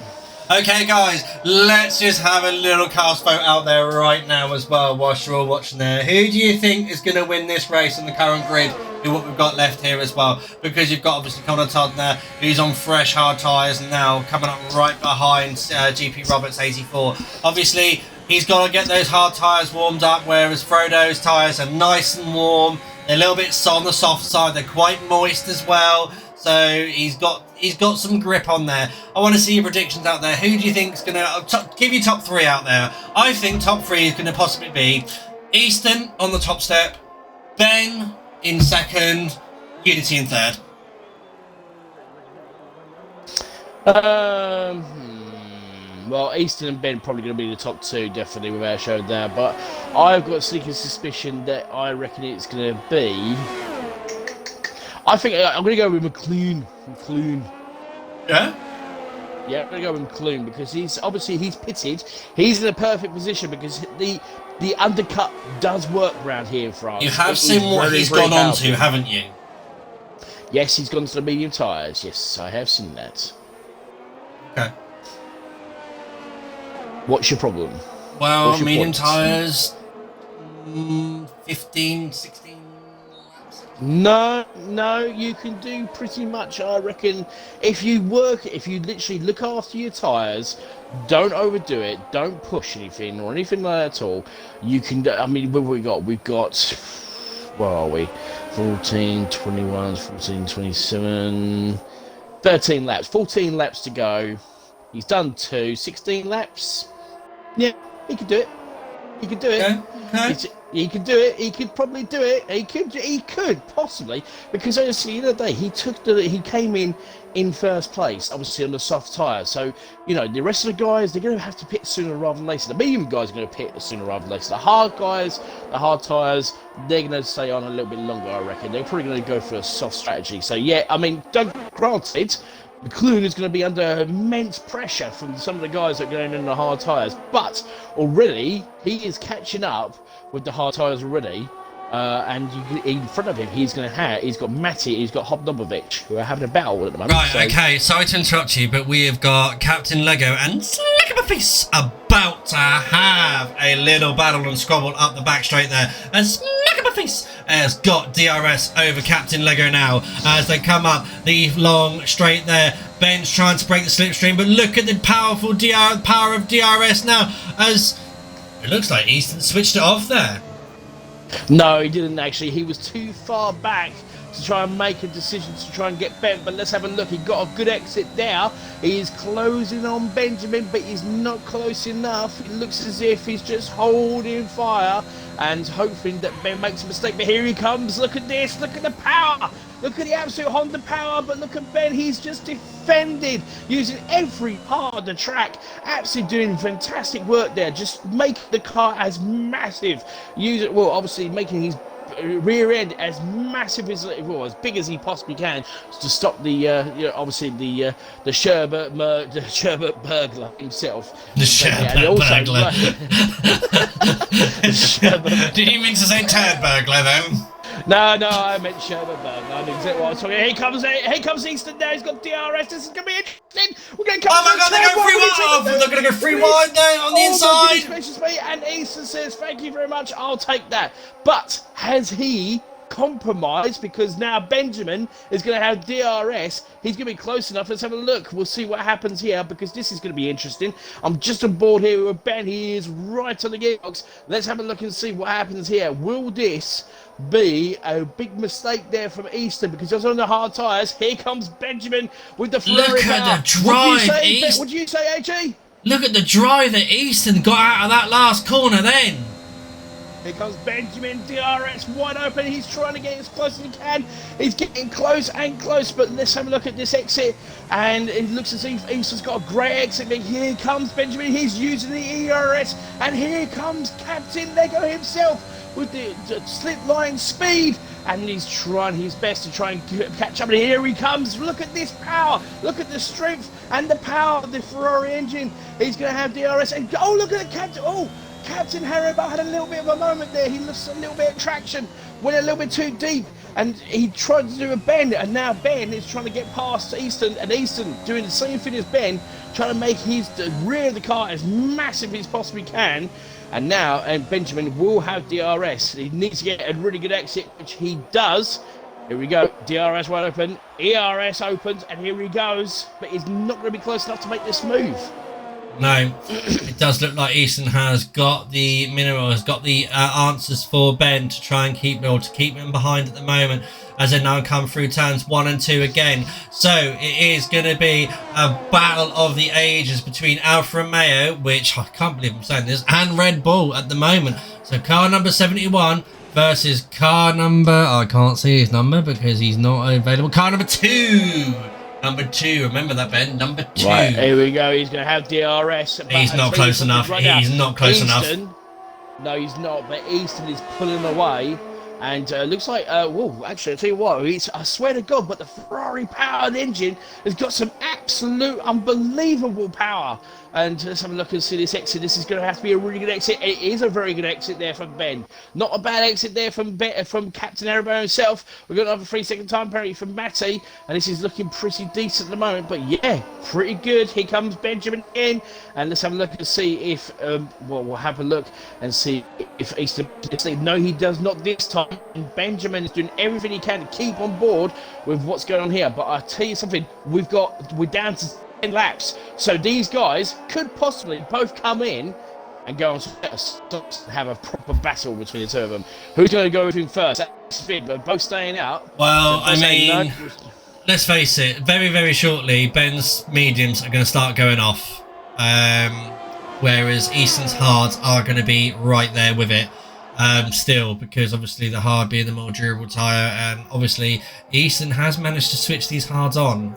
Speaker 5: Okay, guys, let's just have a little cast vote out there right now as well whilst you're all watching there. Who do you think is going to win this race on the current grid with what we've got left here as well? Because you've got obviously Connor Todd there, who's on fresh hard tyres and now coming up right behind GP Roberts 84. Obviously, he's got to get those hard tyres warmed up, whereas Frodo's tyres are nice and warm. They're a little bit on the soft side. They're quite moist as well. So he's got some grip on there. I want to see your predictions out there. Who do you think is going to... give you top 3 out there. I think top 3 is going to possibly be Easton on the top step, Ben in 2nd, Unity in 3rd.
Speaker 4: Well, Easton and Ben probably going to be the top 2, definitely, with our show there. But I've got a sneaking suspicion that I reckon it's going to be... I think I'm going to go with McLean.
Speaker 5: Yeah?
Speaker 4: Yeah, I'm going to go with McLean because he's pitted. He's in a perfect position because the undercut does work around here in France.
Speaker 5: You have seen what he's gone on to, haven't you?
Speaker 4: Yes, he's gone to the medium tyres. Yes, I have seen that.
Speaker 5: Okay.
Speaker 4: What's your problem?
Speaker 5: Well,
Speaker 4: What's your
Speaker 5: medium
Speaker 4: points?
Speaker 5: tyres, 15, 16 laps.
Speaker 4: No, you can do pretty much, I reckon, if you literally look after your tyres, don't overdo it, don't push anything or anything like that at all, you can, I mean, what have we got? We've got, where are we? 14, 21, 14, 27, 13 laps, 14 laps to go. He's done 16 laps. Yeah, he could do it. He could do it.
Speaker 5: Okay.
Speaker 4: He could do it. He could probably do it. He could possibly, because honestly, the other day he came in first place, obviously on the soft tyre. So the rest of the guys, they're going to have to pit sooner rather than later. The medium guys are going to pit sooner rather than later. The hard guys, the hard tyres, they're going to stay on a little bit longer. I reckon they're probably going to go for a soft strategy. So yeah, I mean, granted, McLuhan is going to be under immense pressure from some of the guys that are going in the hard tyres, but already he is catching up with the hard tyres already, and in front of him he's got Matty, he's got Hobnobovic, who are having a battle at the moment.
Speaker 5: Right, okay, sorry to interrupt you, but we have got Captain Lego and Slackabaface about to have a little battle and squabble up the back straight there. And Slackabaface has got DRS over Captain Lego now as they come up the long straight there. Ben's trying to break the slipstream, but look at the powerful power of DRS now, as it looks like Easton switched it off there.
Speaker 4: No, he didn't actually. He was too far back to try and make a decision to try and get Ben. But let's have a look. He got a good exit there. He is closing on Benjamin, but he's not close enough. It looks as if he's just holding fire and hoping that Ben makes a mistake. But here he comes. Look at this. Look at the power. Look at the absolute Honda power, but look at Ben. He's just defended using every part of the track. Absolutely doing fantastic work there. Just making the car as massive. Obviously making his rear end as massive as as big as he possibly can to stop the Sherbert burglar himself.
Speaker 5: The Sherbert burglar. Did you mean to say turd burglar then?
Speaker 4: No, I meant Sherbert burglar. I knew exactly what I was talking about. Here comes Easton now. He's got DRS. This is going to be interesting. We're going to come.
Speaker 5: Oh my God, they're going to go free wide there on the inside.
Speaker 4: Gracious me. And Easton says, "Thank you very much. I'll take that." But has he compromised? Because now Benjamin is going to have DRS. He's going to be close enough. Let's have a look. We'll see what happens here, because this is going to be interesting. I'm just on board here with Ben. He is right on the gearbox. Let's have a look and see what happens here. Will this be a big mistake there from Easton, because he's on the hard tyres? Here comes Benjamin with the Ferrari.
Speaker 5: Look at the drive, Easton.
Speaker 4: What do you say, AG?
Speaker 5: Look at the drive that Easton got out of that last corner then.
Speaker 4: Here comes Benjamin, DRS wide open. He's trying to get as close as he can. He's getting close and close, but let's have a look at this exit. And it looks as if Easton's got a great exit. But here comes Benjamin. He's using the ERS. And here comes Captain Lego himself with the slip line speed. And he's trying his best to try and catch up. And here he comes. Look at this power. Look at the strength and the power of the Ferrari engine. He's going to have DRS. And oh, look at the Captain. Oh, Captain Haribo had a little bit of a moment there. He lost a little bit of traction, went a little bit too deep, and he tried to do a bend, and now Ben is trying to get past Easton, and Easton doing the same thing as Ben, trying to make the rear of the car as massive as possibly can. And now Benjamin will have DRS. He needs to get a really good exit, which he does. Here we go. DRS wide open. ERS opens, and here he goes. But he's not going to be close enough to make this move.
Speaker 5: No, it does look like Easton has got the answers for Ben to try and keep him behind at the moment, as they now come through turns 1 and 2 again. So it is going to be a battle of the ages between Alfa Romeo, which I can't believe I'm saying this, and Red Bull at the moment. So car number 71 versus car number, I can't see his number because he's not available. Car number 2. Number 2, remember that, Ben? Number 2.
Speaker 4: Right, here we go. He's going to have DRS.
Speaker 5: He's not close enough. He's not close enough.
Speaker 4: No, he's not. But Easton is pulling away. And looks like, actually, I'll tell you what, I swear to God, but the Ferrari powered engine has got some absolute unbelievable power. And let's have a look and see this exit. This is going to have to be a really good exit. It is a very good exit there from Ben. Not a bad exit there from Captain Arabo himself. We've got another 3-second time penalty from Matty, and this is looking pretty decent at the moment. But yeah, pretty good. Here comes Benjamin in, and let's have a look and see if we'll have a look and see if Easton. No, he does not this time. And Benjamin is doing everything he can to keep on board with what's going on here. But I tell you something, we're down to 10 laps, so these guys could possibly both come in and go on to have a proper battle between the two of them. Who's going to go with him first? That's it, but both staying out.
Speaker 5: Well,
Speaker 4: I mean,
Speaker 5: let's face it, very, very shortly, Ben's mediums are going to start going off, whereas Easton's hards are going to be right there with it. Still, because obviously the hard being the more durable tyre, and obviously Easton has managed to switch these hards on.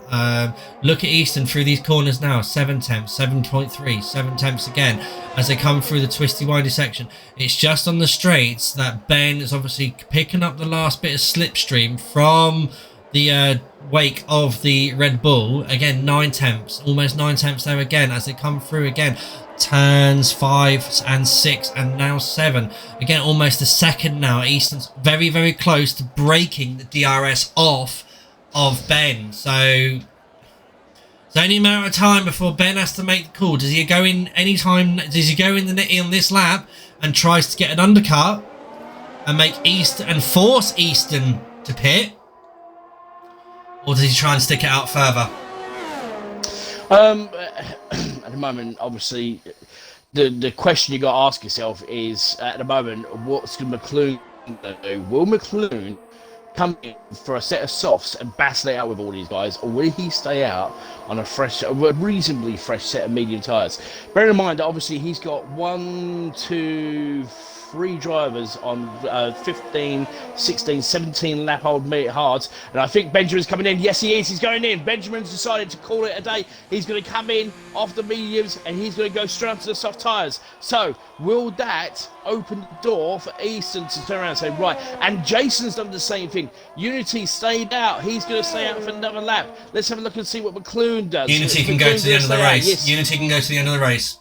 Speaker 5: Look at Easton through these corners now, 7 tenths, 7.3, 7 tenths again as they come through the twisty windy section. It's just on the straights that Ben is obviously picking up the last bit of slipstream from the wake of the Red Bull. Again, 9 tenths, almost 9 tenths there again as they come through again. Turns 5 and 6 and now 7. Again, almost a second now. Easton's very, very close to breaking the DRS off of Ben. So it's only a matter of time before Ben has to make the call. Does he go in any time? Does he go in on this lap and tries to get an undercut and make Easton and force Easton to pit? Or does he try and stick it out further?
Speaker 4: At the moment, obviously, the question you got to ask yourself is, at the moment, what's McLoone going to do? Will McLoone come in for a set of softs and battle it out with all these guys, or will he stay out on a reasonably fresh set of medium tyres? Bear in mind that obviously he's got 3 drivers on 15, 16, 17 lap old hards, and I think Benjamin's coming in. Yes, he is. He's going in. Benjamin's decided to call it a day. He's going to come in off the mediums and he's going to go straight onto the soft tyres. So will that open the door for Easton to turn around and say, right? And Jason's done the same thing. Unity stayed out. He's going to stay out for another lap. Let's have a look and see what McLoone does.
Speaker 5: Unity can go to the end of the race. Yes. Unity can go to the end of the race.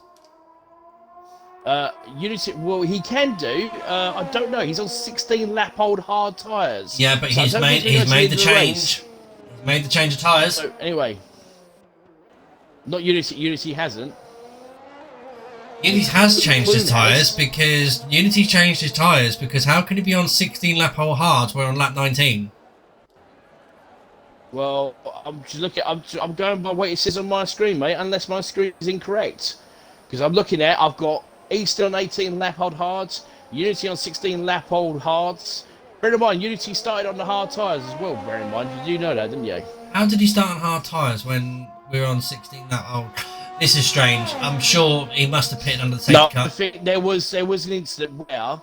Speaker 4: Unity, well, he can do. I don't know. He's on 16 lap old hard tyres.
Speaker 5: Yeah, but he's made the change. He's made the change of tyres.
Speaker 4: So anyway, not Unity. Unity hasn't.
Speaker 5: Unity has changed his tyres because Unity changed his tyres because how can he be on 16 lap old hards? We're on lap 19.
Speaker 4: Well, I'm just looking. I'm going by what it says on my screen, mate. Unless my screen is incorrect, because I'm looking at. I've got Easton on 18 lap old hards, Unity on 16 lap old hards. Bear in mind, Unity started on the hard tyres as well. Bear in mind, you know that, didn't you?
Speaker 5: How did he start on hard tyres when we were on 16 lap old? This is strange. I'm sure he must have pitted under the safety car.
Speaker 4: I think there was an incident where,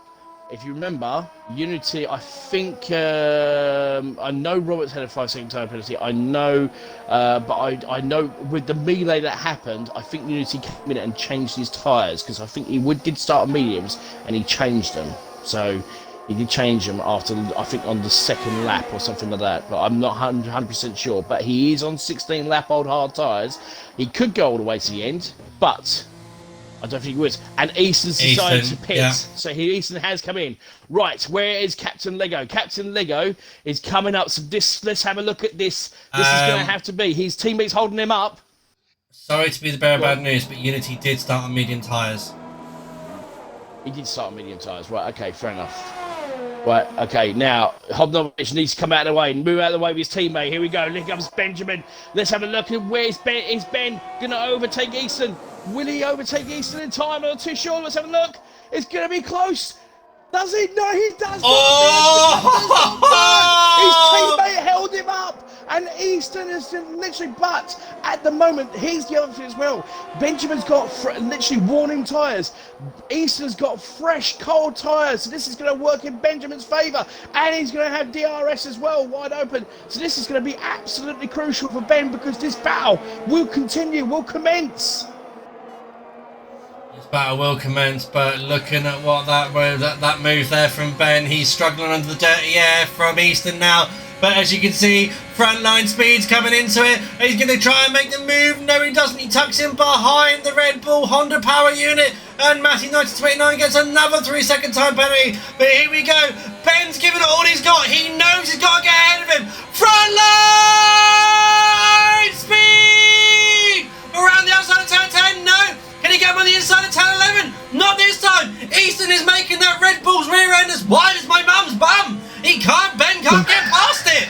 Speaker 4: if you remember, Unity, I think, I know Roberts had a 5-second time penalty. I know, but I know with the melee that happened, I think Unity came in and changed his tyres because I think he did start on mediums and he changed them. So he did change them after, I think, on the second lap or something like that. But I'm not 100% sure. But he is on 16 lap old hard tyres. He could go all the way to the end, but I don't think he would. And Easton's decided to pit. Yeah. So Easton has come in. Right, where is Captain Lego? Captain Lego is coming up. So let's have a look at this. This is going to have to be. His teammates holding him up.
Speaker 5: Sorry to be the bearer of bad news, but Unity did start on medium tyres.
Speaker 4: He did start on medium tyres. Right, okay, fair enough. Right, okay, now Hobnobbage needs to come out of the way and move out of the way with his teammate. Here we go. Here comes Benjamin. Let's have a look at where's Ben. Is Ben going to overtake Easton? Will he overtake Easton in time? I'm not too sure. Let's have a look. It's going to be close. Does he? No, he does not. Oh! His teammate held him up. And Easton has literally, but at the moment, he's the other thing as well. Benjamin's got literally worn-in tyres. Easton's got fresh, cold tyres. So this is going to work in Benjamin's favour. And he's going to have DRS as well, wide open. So this is going to be absolutely crucial for Ben because this battle will continue, will commence.
Speaker 5: This battle will commence, but looking at what that move there from Ben, he's struggling under the dirty air from Easton now. But as you can see, frontline speed's coming into it. He's going to try and make the move. No, he doesn't. He tucks in behind the Red Bull Honda power unit. And Matty 1929 gets another 3-second time penalty. But here we go. Ben's giving it all he's got. He knows he's got to get ahead of him. Frontline speed! Around the outside of turn 10. No. Can he get him on the inside of turn 11? Not this time. Easton is making that Red Bull's rear end as wide as my mum's bum. Ben can't get past it.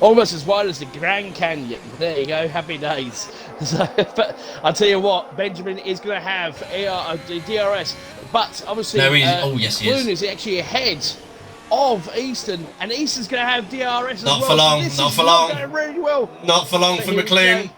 Speaker 4: Almost as wide as the Grand Canyon. There you go, happy days. So, but I'll tell you what, Benjamin is going to have the DRS, but obviously
Speaker 5: no, yes, he
Speaker 4: is actually ahead of Easton, and Easton's going to have DRS
Speaker 5: not
Speaker 4: as well.
Speaker 5: For long,
Speaker 4: so
Speaker 5: not for long.
Speaker 4: Going really well.
Speaker 5: Not for long for McLoone.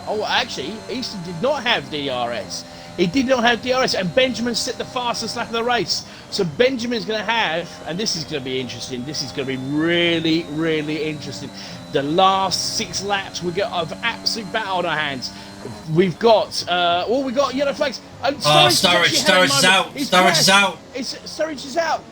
Speaker 4: Oh, actually, Easton did not have DRS. He did not have DRS, and Benjamin set the fastest lap of the race. So Benjamin's going to have, and this is going to be interesting. This is going to be really, really interesting. The last 6 laps we got of absolute battle on our hands. We've got, we got yellow flags.
Speaker 5: Sturridge is out. Sturridge is out.
Speaker 4: Sturridge is out.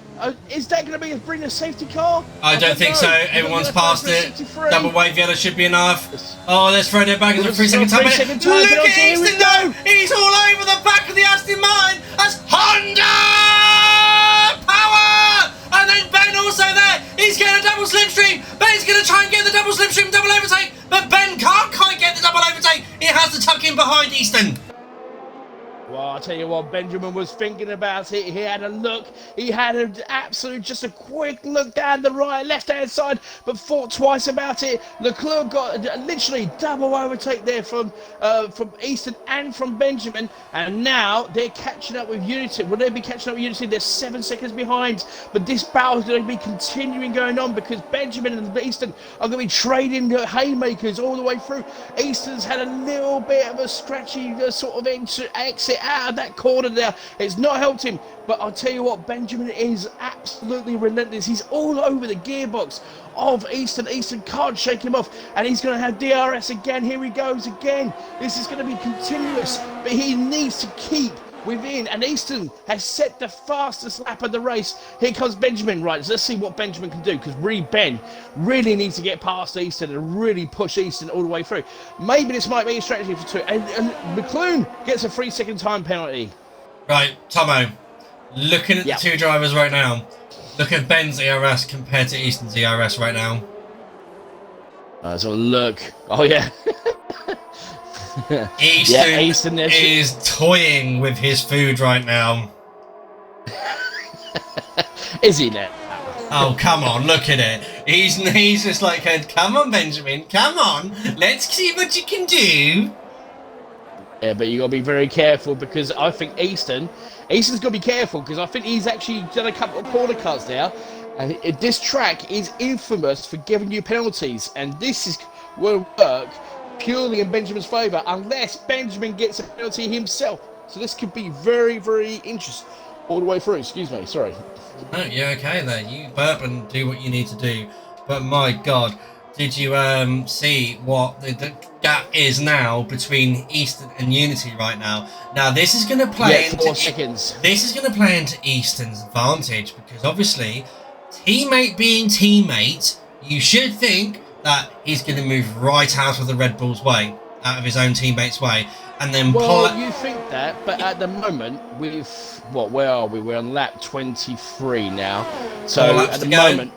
Speaker 4: Is that going to be bring a safety car?
Speaker 5: I don't think so. Everyone's passed it. Double wave yellow should be enough. Oh, let's throw it back into a 3-second time. Look at Easton though! He's all over the back of the Aston Martin. That's Honda power! And then Ben also there. He's getting a double slipstream. Ben's going to try and get the double slipstream, double overtake. But Ben can't quite get the double overtake. He has to tuck in behind Easton.
Speaker 4: Well, I'll tell you what, Benjamin was thinking about it. He had a look. He had an absolute, just a quick look down the right, left-hand side, but thought twice about it. Leclerc got literally double overtake there from Easton and from Benjamin, and now they're catching up with Unity. Will they be catching up with Unity? They're 7 seconds behind, but this battle is going to be continuing going on because Benjamin and Easton are going to be trading the haymakers all the way through. Easton's had a little bit of a scratchy sort of exit out of that corner there. It's not helped him, but I'll tell you what, Benjamin is absolutely relentless. He's all over the gearbox of Easton. Easton can't shake him off, and he's going to have DRS again. Here he goes again. This is going to be continuous, but he needs to keep within, and Easton has set the fastest lap of the race. Here comes Benjamin. Right, so let's see what Benjamin can do, because Ben really needs to get past Easton and really push Easton all the way through. Maybe this might be a strategy for 2, and McLoone gets a 3-second time penalty.
Speaker 5: Right, Tomo, looking at the 2 drivers right now, look at Ben's ERS compared to Easton's ERS right now.
Speaker 4: So look, oh yeah.
Speaker 5: Easton is toying with his food right now.
Speaker 4: Is he now?
Speaker 5: Oh, come on, look at it. He's just like, come on, Benjamin, come on. Let's see what you can do.
Speaker 4: Yeah, but you got to be very careful, because I think Easton's got to be careful, because I think he's actually done a couple of corner cuts there. And this track is infamous for giving you penalties, and this will work purely in Benjamin's favour, unless Benjamin gets a penalty himself. So this could be very, very interesting all the way through. Excuse me, sorry.
Speaker 5: No, you're okay there. You burp and do what you need to do. But my God, did you see what the gap is now between Easton and Unity right now? Now this is going to play into
Speaker 4: 4 seconds.
Speaker 5: This is going to play into Easton's advantage, because obviously, teammate being teammate, you should think that he's going to move right out of the Red Bull's way, out of his own teammate's way, and then
Speaker 4: you think that, but at the moment, where are we? We're on lap 23 now. So at the moment,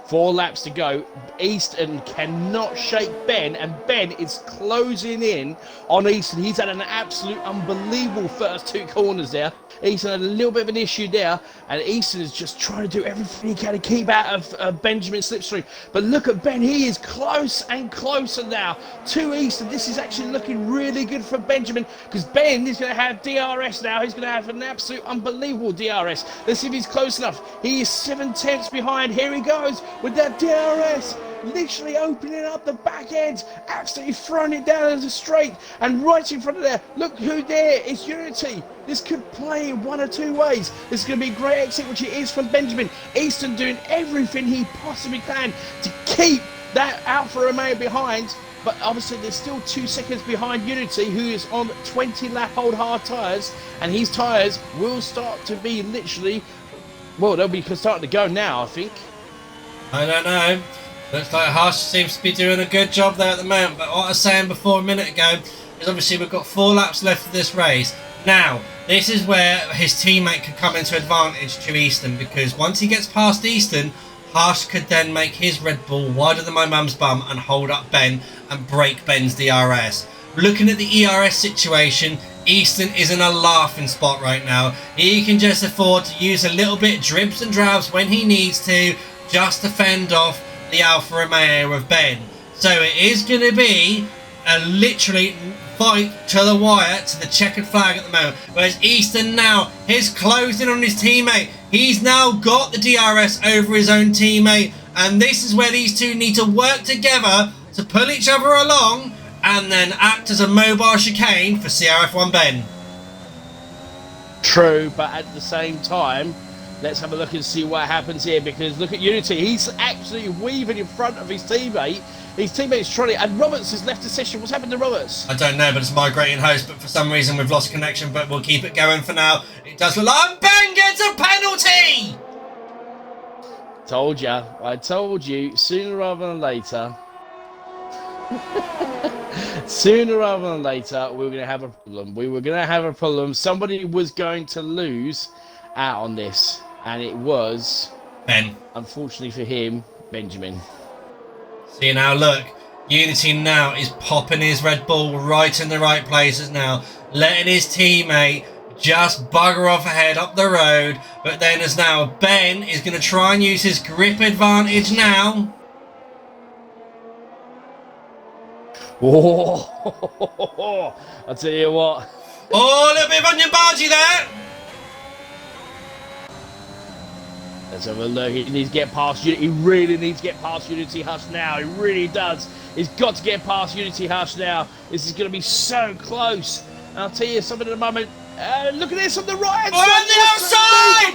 Speaker 4: 4 laps to go. Easton cannot shake Ben, and Ben is closing in on Easton. He's had an absolute unbelievable first 2 corners there. Easton had a little bit of an issue there, and Easton is just trying to do everything he can to keep out of Benjamin's slipstream. But look at Ben, he is close and closer now to Easton. This is actually looking really good for Benjamin, because Ben is going to have DRS now. He's going to have an absolute unbelievable DRS. Let's see if he's close enough. He is 7 tenths behind. Here he goes with that DRS. Literally opening up the back end, absolutely throwing it down as a straight, and right in front of there, look who there, it's Unity. This could play in 1 or 2 ways. This is going to be a great exit, which it is from Benjamin. Easton doing everything he possibly can to keep that Alfa Romeo behind, but obviously there's still 2 seconds behind Unity, who is on 20 lap old hard tyres, and his tyres will start to be literally Well, they'll be starting to go now, I think.
Speaker 5: I don't know. Looks like Hush seems to be doing a good job there at the moment. But what I was saying before a minute ago is obviously we've got 4 laps left of this race. Now, this is where his teammate could come into advantage to Easton, because once he gets past Easton, Hush could then make his Red Bull wider than my mum's bum and hold up Ben and break Ben's DRS. Looking at the ERS situation, Easton is in a laughing spot right now. He can just afford to use a little bit dribs and drabs when he needs to, just to fend off the Alfa Romeo of Ben. So it is going to be a literally fight to the wire, to the checkered flag at the moment. Whereas Easton now is closing on his teammate. He's now got the DRS over his own teammate, and this is where these two need to work together to pull each other along and then act as a mobile chicane for CRF1 Ben.
Speaker 4: True, but at the same time, let's have a look and see what happens here, because look at Unity. He's actually weaving in front of his teammate. His teammate's trying to, and Roberts has left the session. What's happened to Roberts?
Speaker 5: I don't know, but it's migrating host, but for some reason we've lost connection, but we'll keep it going for now. It does look like Ben gets a penalty!
Speaker 4: Told ya. I told you, sooner rather than later. Sooner rather than later, we were going to have a problem. We were going to have a problem. Somebody was going to lose out on this, and it was
Speaker 5: Ben.
Speaker 4: Unfortunately for him, Benjamin.
Speaker 5: See now, look, Unity now is popping his Red Bull right in the right places now, letting his teammate just bugger off ahead up the road. But then as now Ben is going to try and use his grip advantage now.
Speaker 4: Oh, I'll tell you what.
Speaker 5: Oh, a little bit of onion bhaji there.
Speaker 4: Let's have a look. He needs to get past Unity. He really needs to get past Unity Hush now. He really does. He's got to get past Unity Hush now. This is going to be so close. And I'll tell you something in a moment. Look at this on the right hand
Speaker 5: side. On the outside!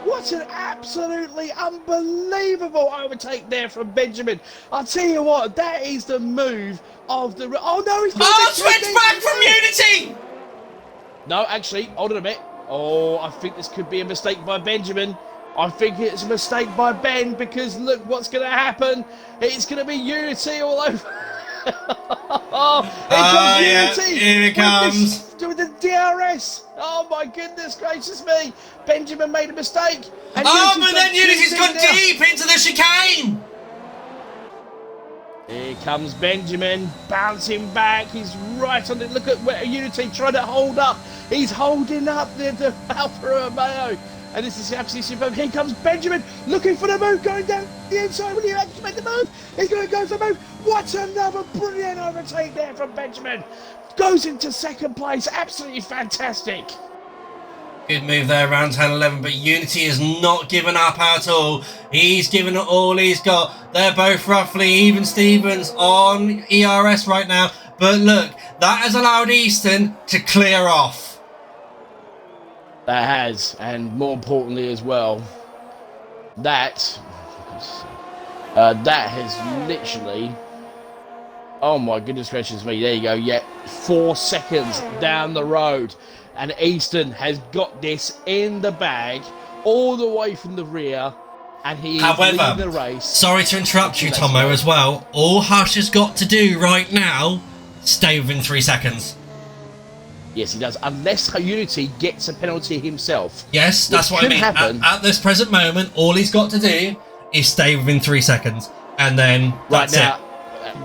Speaker 4: What an absolutely unbelievable overtake there from Benjamin. I'll tell you what, that is the move of the... Oh, no, he's not...
Speaker 5: Switch back from Unity!
Speaker 4: No, actually, hold on a minute. Oh, I think this could be a mistake by Benjamin. I think it's a mistake by Ben, because look what's going to happen. It's going to be Unity all over.
Speaker 5: Unity. Here it comes.
Speaker 4: With the DRS. Oh my goodness gracious me. Benjamin made a mistake. And
Speaker 5: but then Unity's gone deep into the chicane.
Speaker 4: Here comes Benjamin, bouncing back. He's right on it. Look at where Unity trying to hold up. He's holding up the Alfa Romeo. And this is absolutely superb. Here comes Benjamin, looking for the move, going down the inside. Will he actually make the move? He's going to go for the move. What another brilliant overtake there from Benjamin. Goes into second place. Absolutely fantastic.
Speaker 5: Good move there around 10-11, but Unity is not giving up at all. He's giving it all he's got. They're both roughly even Stevens on ERS right now. But look, that has allowed Easton to clear off.
Speaker 4: That has, and more importantly as well, that has literally... Oh my goodness gracious me, there you go, yeah, 4 seconds down the road. And Easton has got this in the bag, all the way from the rear, and he is leading the race.
Speaker 5: Sorry to interrupt you, Tomo, as well. All Hush has got to do right now, stay within 3 seconds.
Speaker 4: Yes, he does, unless Unity gets a penalty himself.
Speaker 5: Yes, that's what I mean. At this present moment, all he's got to do is stay within 3 seconds, and then that's it.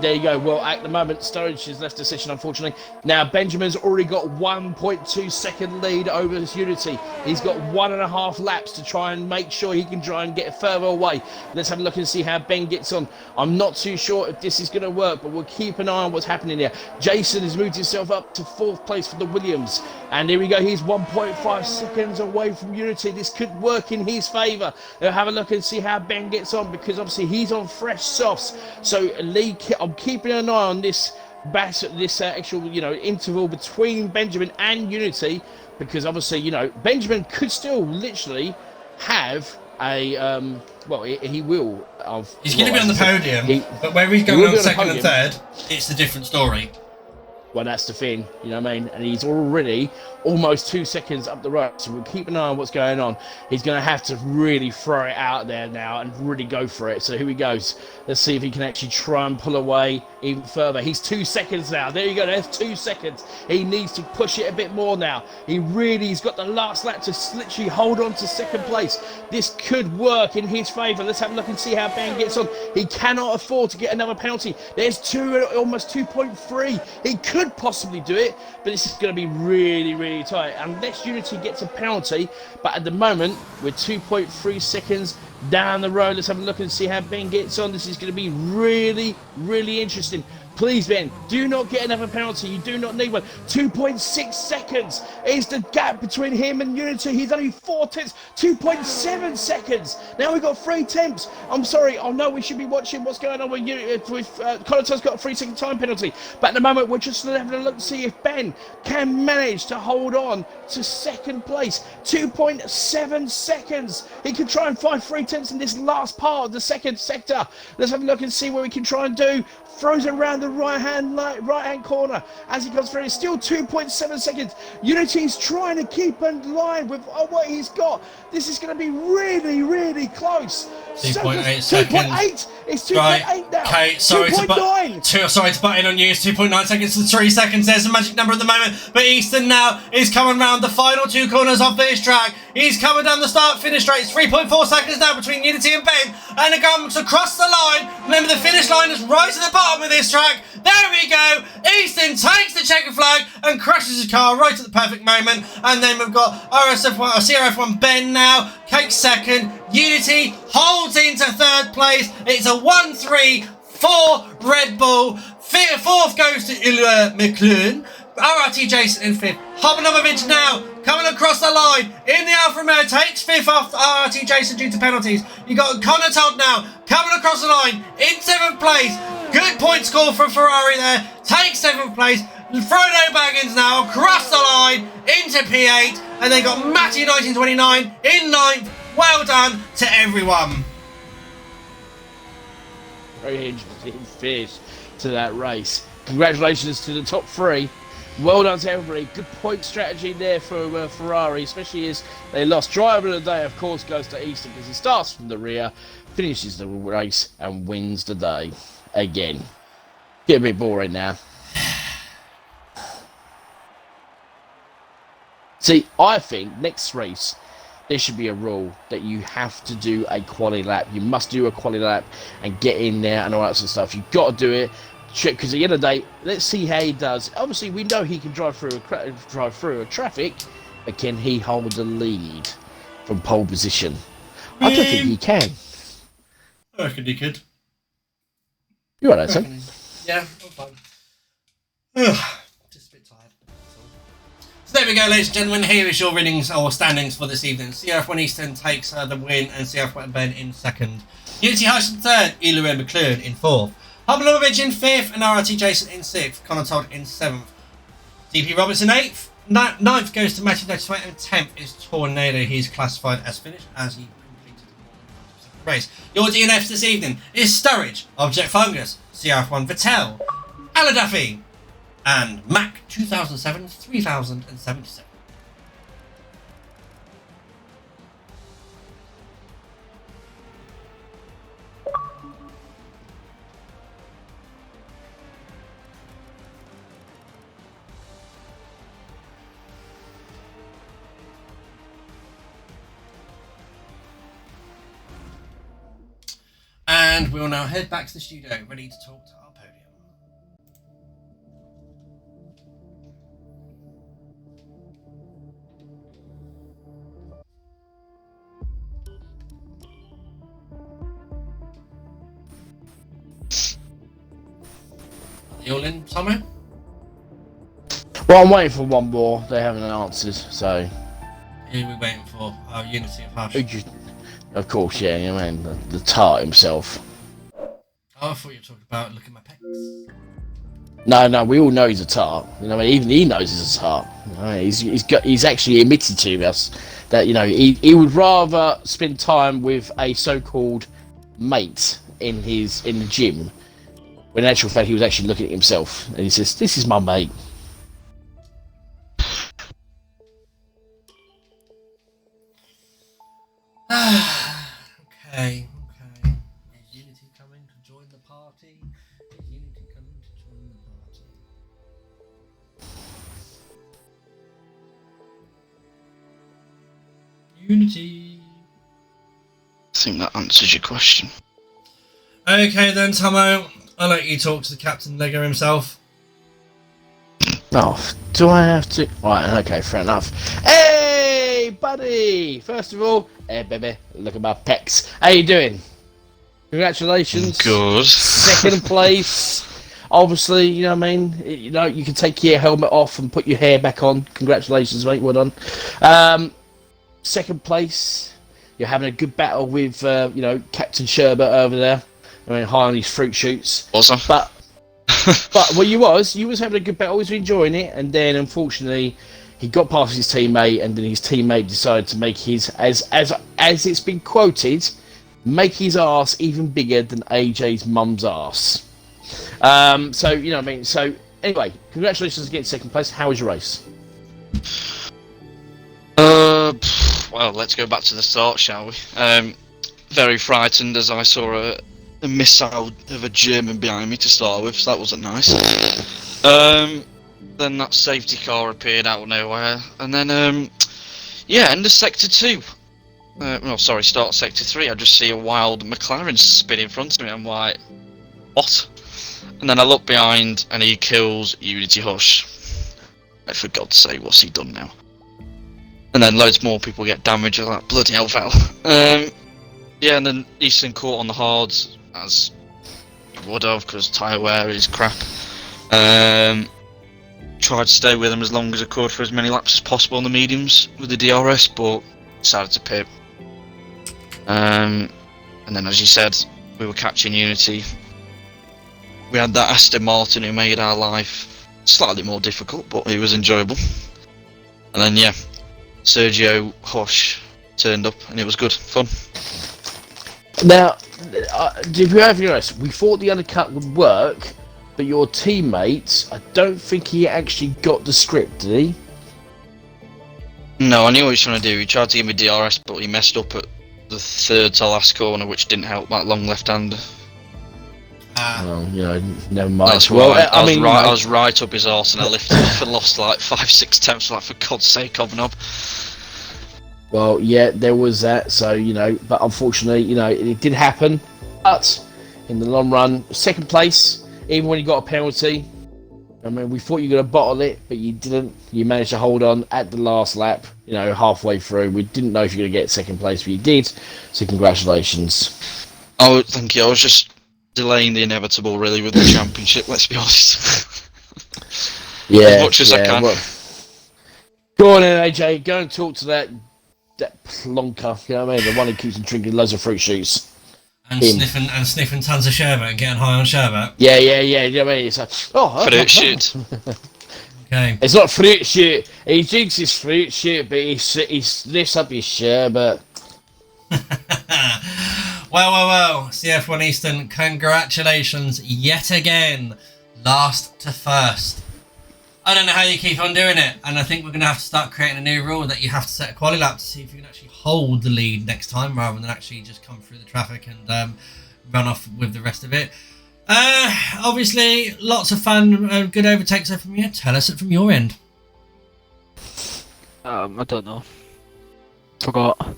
Speaker 4: There you go. Well, at the moment, Sturridge has left the session, unfortunately. Now, Benjamin's already got 1.2 second lead over his Unity. He's got 1.5 laps to try and make sure he can try and get further away. Let's have a look and see how Ben gets on. I'm not too sure if this is going to work, but we'll keep an eye on what's happening there. Jason has moved himself up to 4th place for the Williams. And here we go. He's 1.5 seconds away from Unity. This could work in his favour. Now, have a look and see how Ben gets on, because obviously he's on fresh softs. So Lee, I'm keeping an eye on this actual, interval between Benjamin and Unity, because obviously, Benjamin could still literally have a, he will.
Speaker 5: He's going to be on the podium, but where he's going on second and third, it's a different story.
Speaker 4: Well, that's the thing, you know what I mean? And he's already almost 2 seconds up the road, so we'll keep an eye on what's going on. He's going to have to really throw it out there now and really go for it. So here he goes. Let's see if he can actually try and pull away even further. He's 2 seconds now. There you go. There's 2 seconds. He needs to push it a bit more now. He's got the last lap to literally hold on to second place. This could work in his favour. Let's have a look and see how Ben gets on. He cannot afford to get another penalty. There's almost 2.3. He could possibly do it, but this is going to be really, really tight unless Unity gets a penalty. But at the moment, we're 2.3 seconds down the road. Let's have a look and see how Ben gets on. This is going to be really, really interesting. Please, Ben, do not get another penalty. You do not need one. 2.6 seconds is the gap between him and Unity. He's only 4 tenths. 2.7 seconds. Now we've got 3 tenths. I'm sorry. I know we should be watching what's going on with Unity. Connaughton's got a 3-second time penalty. But at the moment, we're just having a look to see if Ben can manage to hold on to second place. 2.7 seconds. He can try and find 3 tenths in this last part of the second sector. Let's have a look and see what we can try and do. Throws it around the right-hand corner as he goes through. It's still 2.7 seconds. Unity's trying to keep in line with what he's got. This is going to be really, really close.
Speaker 5: 2.8 seconds.
Speaker 4: 2.8. It's 2.8 now.
Speaker 5: Okay, sorry
Speaker 4: 2.9.
Speaker 5: Sorry to butt in on you. It's 2.9 seconds to 3 seconds. There's a magic number at the moment. But Easton now is coming round the final 2 corners off this track. He's coming down the start-finish straight. It's 3.4 seconds now between Unity and Ben. And it comes across the line. Remember, the finish line is right at the bottom of this track. There we go. Easton takes the checker flag and crashes his car right at the perfect moment. And then we've got CRF1 Ben now takes second. Unity holds into third place. It's a 1-3-4 Red Bull. Fourth goes to McLaren. RRT Jason in fifth. Hobanovic now coming across the line in the Alfa Romeo, takes fifth off RRT Jason due to penalties. You got Connaughton now coming across the line in 7th place. Good point score from Ferrari there. Takes 7th place. Frodo Baggins now across the line into P8, and they got Matty 1929 in 9th. Well done to everyone.
Speaker 4: Very interesting finish to that race. Congratulations to the top 3. Well done to everybody. Good point strategy there for Ferrari, especially as they lost. Driver of the day, of course, goes to Easton because he starts from the rear, finishes the race, and wins the day again. Get a bit boring now. See, I think next race there should be a rule that you have to do a quali lap. You must do a quali lap and get in there and all that sort of stuff. You've got to do it. Because at the end of the day, let's see how he does. Obviously, we know he can drive through a traffic, but can he hold the lead from pole position? I don't think he can.
Speaker 5: I reckon he could.
Speaker 4: You all right, son?
Speaker 5: Yeah, I'm fine. Just a bit tired. So there we go, ladies and gentlemen. Here is your winnings or standings for this evening. CRF1 Easton takes the win, and CRF1 Ben in second. Unity Hush in third. Eluan McLaren in fourth. Hobanovic in 5th, and RRT Jason in 6th. Connaughton in 7th. DP Roberts in 8th. 9th goes to Matthew 1928, and 10th is Tornado. He's classified as finished as he completed the race. Your DNFs this evening is Sturridge, Object Fungus, CRF1 Vettel, Aladafi, and Mac 2007 3077. And we'll now head back to the studio, ready to talk to our podium. Are you all in somewhere?
Speaker 4: Well, I'm waiting for one more. They haven't answered, so.
Speaker 5: Who are we waiting for? Our Unity of Hush.
Speaker 4: Of course, yeah, you know, man, the tart himself.
Speaker 5: Oh, I thought you were talking about looking at my pecs.
Speaker 4: No, we all know he's a tart. You know, even he knows he's a tart. You know, he's actually admitted to us that, you know, he would rather spend time with a so-called mate in the gym When in actual fact, he was actually looking at himself, and he says, "This is my mate."
Speaker 5: Okay. Is Unity coming to join the party? Is Unity coming to join the party? Unity.
Speaker 7: I think that answers your question.
Speaker 5: Okay then, Tomo. I'll let you talk to the Captain Lego himself.
Speaker 4: Oh, do I have to? Right, okay, fair enough. Hey, buddy! First of all, hey, baby, look at my pecs. How you doing? Congratulations.
Speaker 7: Good.
Speaker 4: Second place. Obviously, you know what I mean? You know, you can take your helmet off and put your hair back on. Congratulations, mate. Well done. Second place. You're having a good battle with, you know, Captain Sherbet over there. I mean, high on his fruit shoots.
Speaker 7: Awesome.
Speaker 4: But well, you was having a good battle, was enjoying it, and then unfortunately he got past his teammate, and then his teammate decided to make his, as it's been quoted, make his ass even bigger than AJ's mum's ass. So you know what I mean. So anyway, congratulations on getting second place. How was your race?
Speaker 7: Well, let's go back to the start, shall we? Very frightened as I saw a missile of a German behind me to start with, so that wasn't nice. Then that safety car appeared out of nowhere, and then yeah, end of sector 2. No, sorry, start sector 3. I just see a wild McLaren spin in front of me. I'm like, what? And then I look behind, and he kills Unity Hush. Like, for God's sake, what's he done now? And then loads more people get damaged. I'm like, bloody hell, fell. Yeah, and then Easton caught on the hards, as he would have, because tyre wear is crap. Tried to stay with him as long as I could for as many laps as possible on the mediums with the DRS, but decided to pit. And then, as you said, we were catching Unity. We had that Aston Martin who made our life slightly more difficult, but it was enjoyable. And then, yeah, Sergio Hush turned up, and it was good, fun.
Speaker 4: Now, if you have your race, we thought the undercut would work, but your teammates, I don't think he actually got the script, did he?
Speaker 7: No, I knew what he was trying to do. He tried to give me DRS, but he messed up at the third to last corner, which didn't help that long left-hander.
Speaker 4: Well, you know, never mind.
Speaker 7: That's
Speaker 4: well,
Speaker 7: right.
Speaker 4: I mean,
Speaker 7: I was right up his arse, and I lifted off and lost like 5-6 tenths. Like, for God's sake, Hobnob.
Speaker 4: Well, yeah, there was that. So you know, but unfortunately, you know, it did happen. But in the long run, second place, even when you got a penalty. I mean, we thought you were going to bottle it, but you didn't. You managed to hold on at the last lap, you know, halfway through. We didn't know if you were going to get second place, but you did. So congratulations.
Speaker 7: Oh, thank you. I was just delaying the inevitable, really, with the championship, let's be honest.
Speaker 4: Yeah.
Speaker 7: As much as I can.
Speaker 4: Well, go on then, AJ. Go and talk to that plonker, you know what I mean? The one who keeps on drinking loads of fruit shoots.
Speaker 5: And sniffing tons of sherbet and getting high on sherbet.
Speaker 4: Yeah. You know what I mean? It's like,
Speaker 7: Fruit shoot.
Speaker 5: Okay.
Speaker 4: It's not fruit shoot. He drinks his fruit shoot, but he sniffs up his sherbet.
Speaker 5: Well, CF1 Eastern, congratulations yet again. Last to first. I don't know how you keep on doing it, and I think we're going to have to start creating a new rule that you have to set a quali lap to see if you can actually hold the lead next time rather than actually just come through the traffic and run off with the rest of it. Obviously, lots of fun, good overtakes there from you. Tell us it from your end.
Speaker 8: I don't know. Forgot.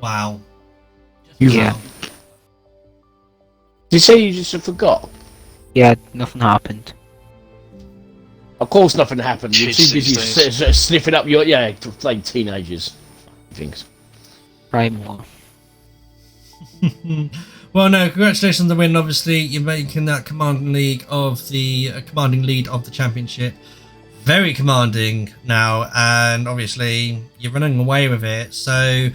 Speaker 5: Wow.
Speaker 8: Yeah.
Speaker 4: Did you say you just forgot?
Speaker 8: Yeah, nothing happened.
Speaker 4: Of course nothing happened. You're too
Speaker 7: Kids
Speaker 4: busy
Speaker 7: these days.
Speaker 4: sniffing up your... Yeah, playing teenagers. Things.
Speaker 8: Right more.
Speaker 5: Well, no, congratulations on the win. Obviously, you're making that commanding lead of the championship. Very commanding now, and obviously you're running away with it. So,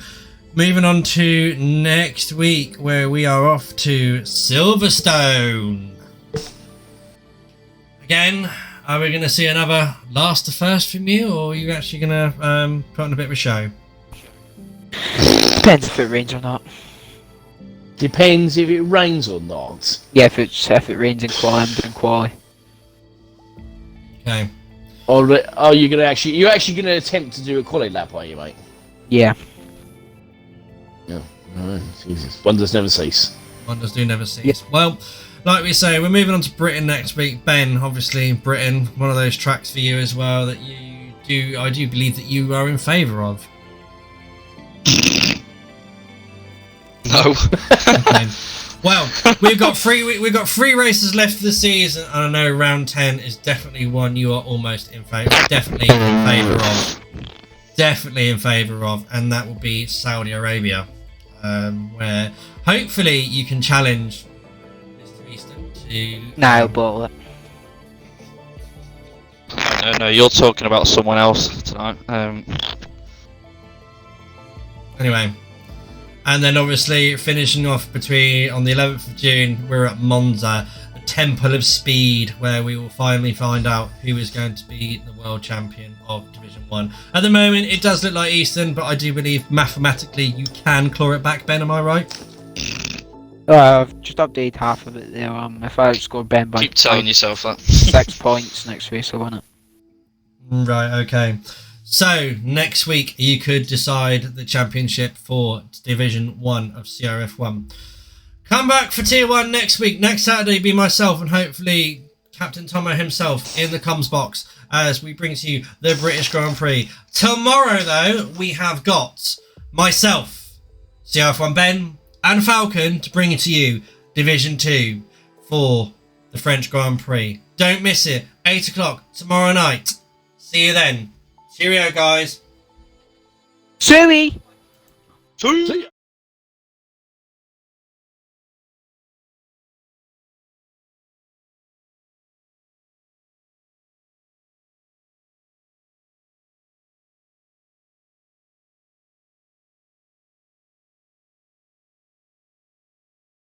Speaker 5: moving on to next week, where we are off to Silverstone. Again, are we going to see another last to first from you, or are you actually going to put on a bit of a show?
Speaker 8: Depends if it rains or not.
Speaker 4: Depends if it rains or not.
Speaker 8: Yeah, if it rains in quali, I'm doing quali.
Speaker 5: Okay.
Speaker 4: Or are you gonna you're actually gonna attempt to do a quality lap, are you, mate?
Speaker 8: Yeah.
Speaker 4: Yeah. Alright, Jesus. Wonders never cease.
Speaker 5: Wonders do never cease. Well, like we say, we're moving on to Britain next week. Ben, obviously, Britain, one of those tracks for you as well that I do believe that you are in favour of.
Speaker 7: No.
Speaker 5: Okay. Well, we've got three races left for the season, and I know round 10 is definitely one you are almost in favour. Definitely in favour of. Definitely in favour of, and that will be Saudi Arabia, where hopefully you can challenge Mr. Easton to.
Speaker 8: No, I'll bottle it.
Speaker 7: No, you're talking about someone else tonight.
Speaker 5: Anyway. And then obviously finishing off on the 11th of June, we're at Monza, the Temple of Speed, where we will finally find out who is going to be the world champion of Division 1. At the moment, it does look like Easton, but I do believe mathematically you can claw it back, Ben, am I right?
Speaker 8: I've just updated half of it there. If I outscore Ben by
Speaker 7: Keep telling yourself that.
Speaker 8: 6 points next race, I win it.
Speaker 5: Right, okay. So, next week you could decide the championship for Division 1 of CRF1. Come back for Tier 1 next week. Next Saturday, be myself and hopefully Captain Tomo himself in the comms box as we bring to you the British Grand Prix. Tomorrow, though, we have got myself, CRF1 Ben, and Falcon to bring it to you, Division 2 for the French Grand Prix. Don't miss it. 8 o'clock tomorrow night. See you then. Cheerio, guys.
Speaker 8: Suey!
Speaker 4: See ya.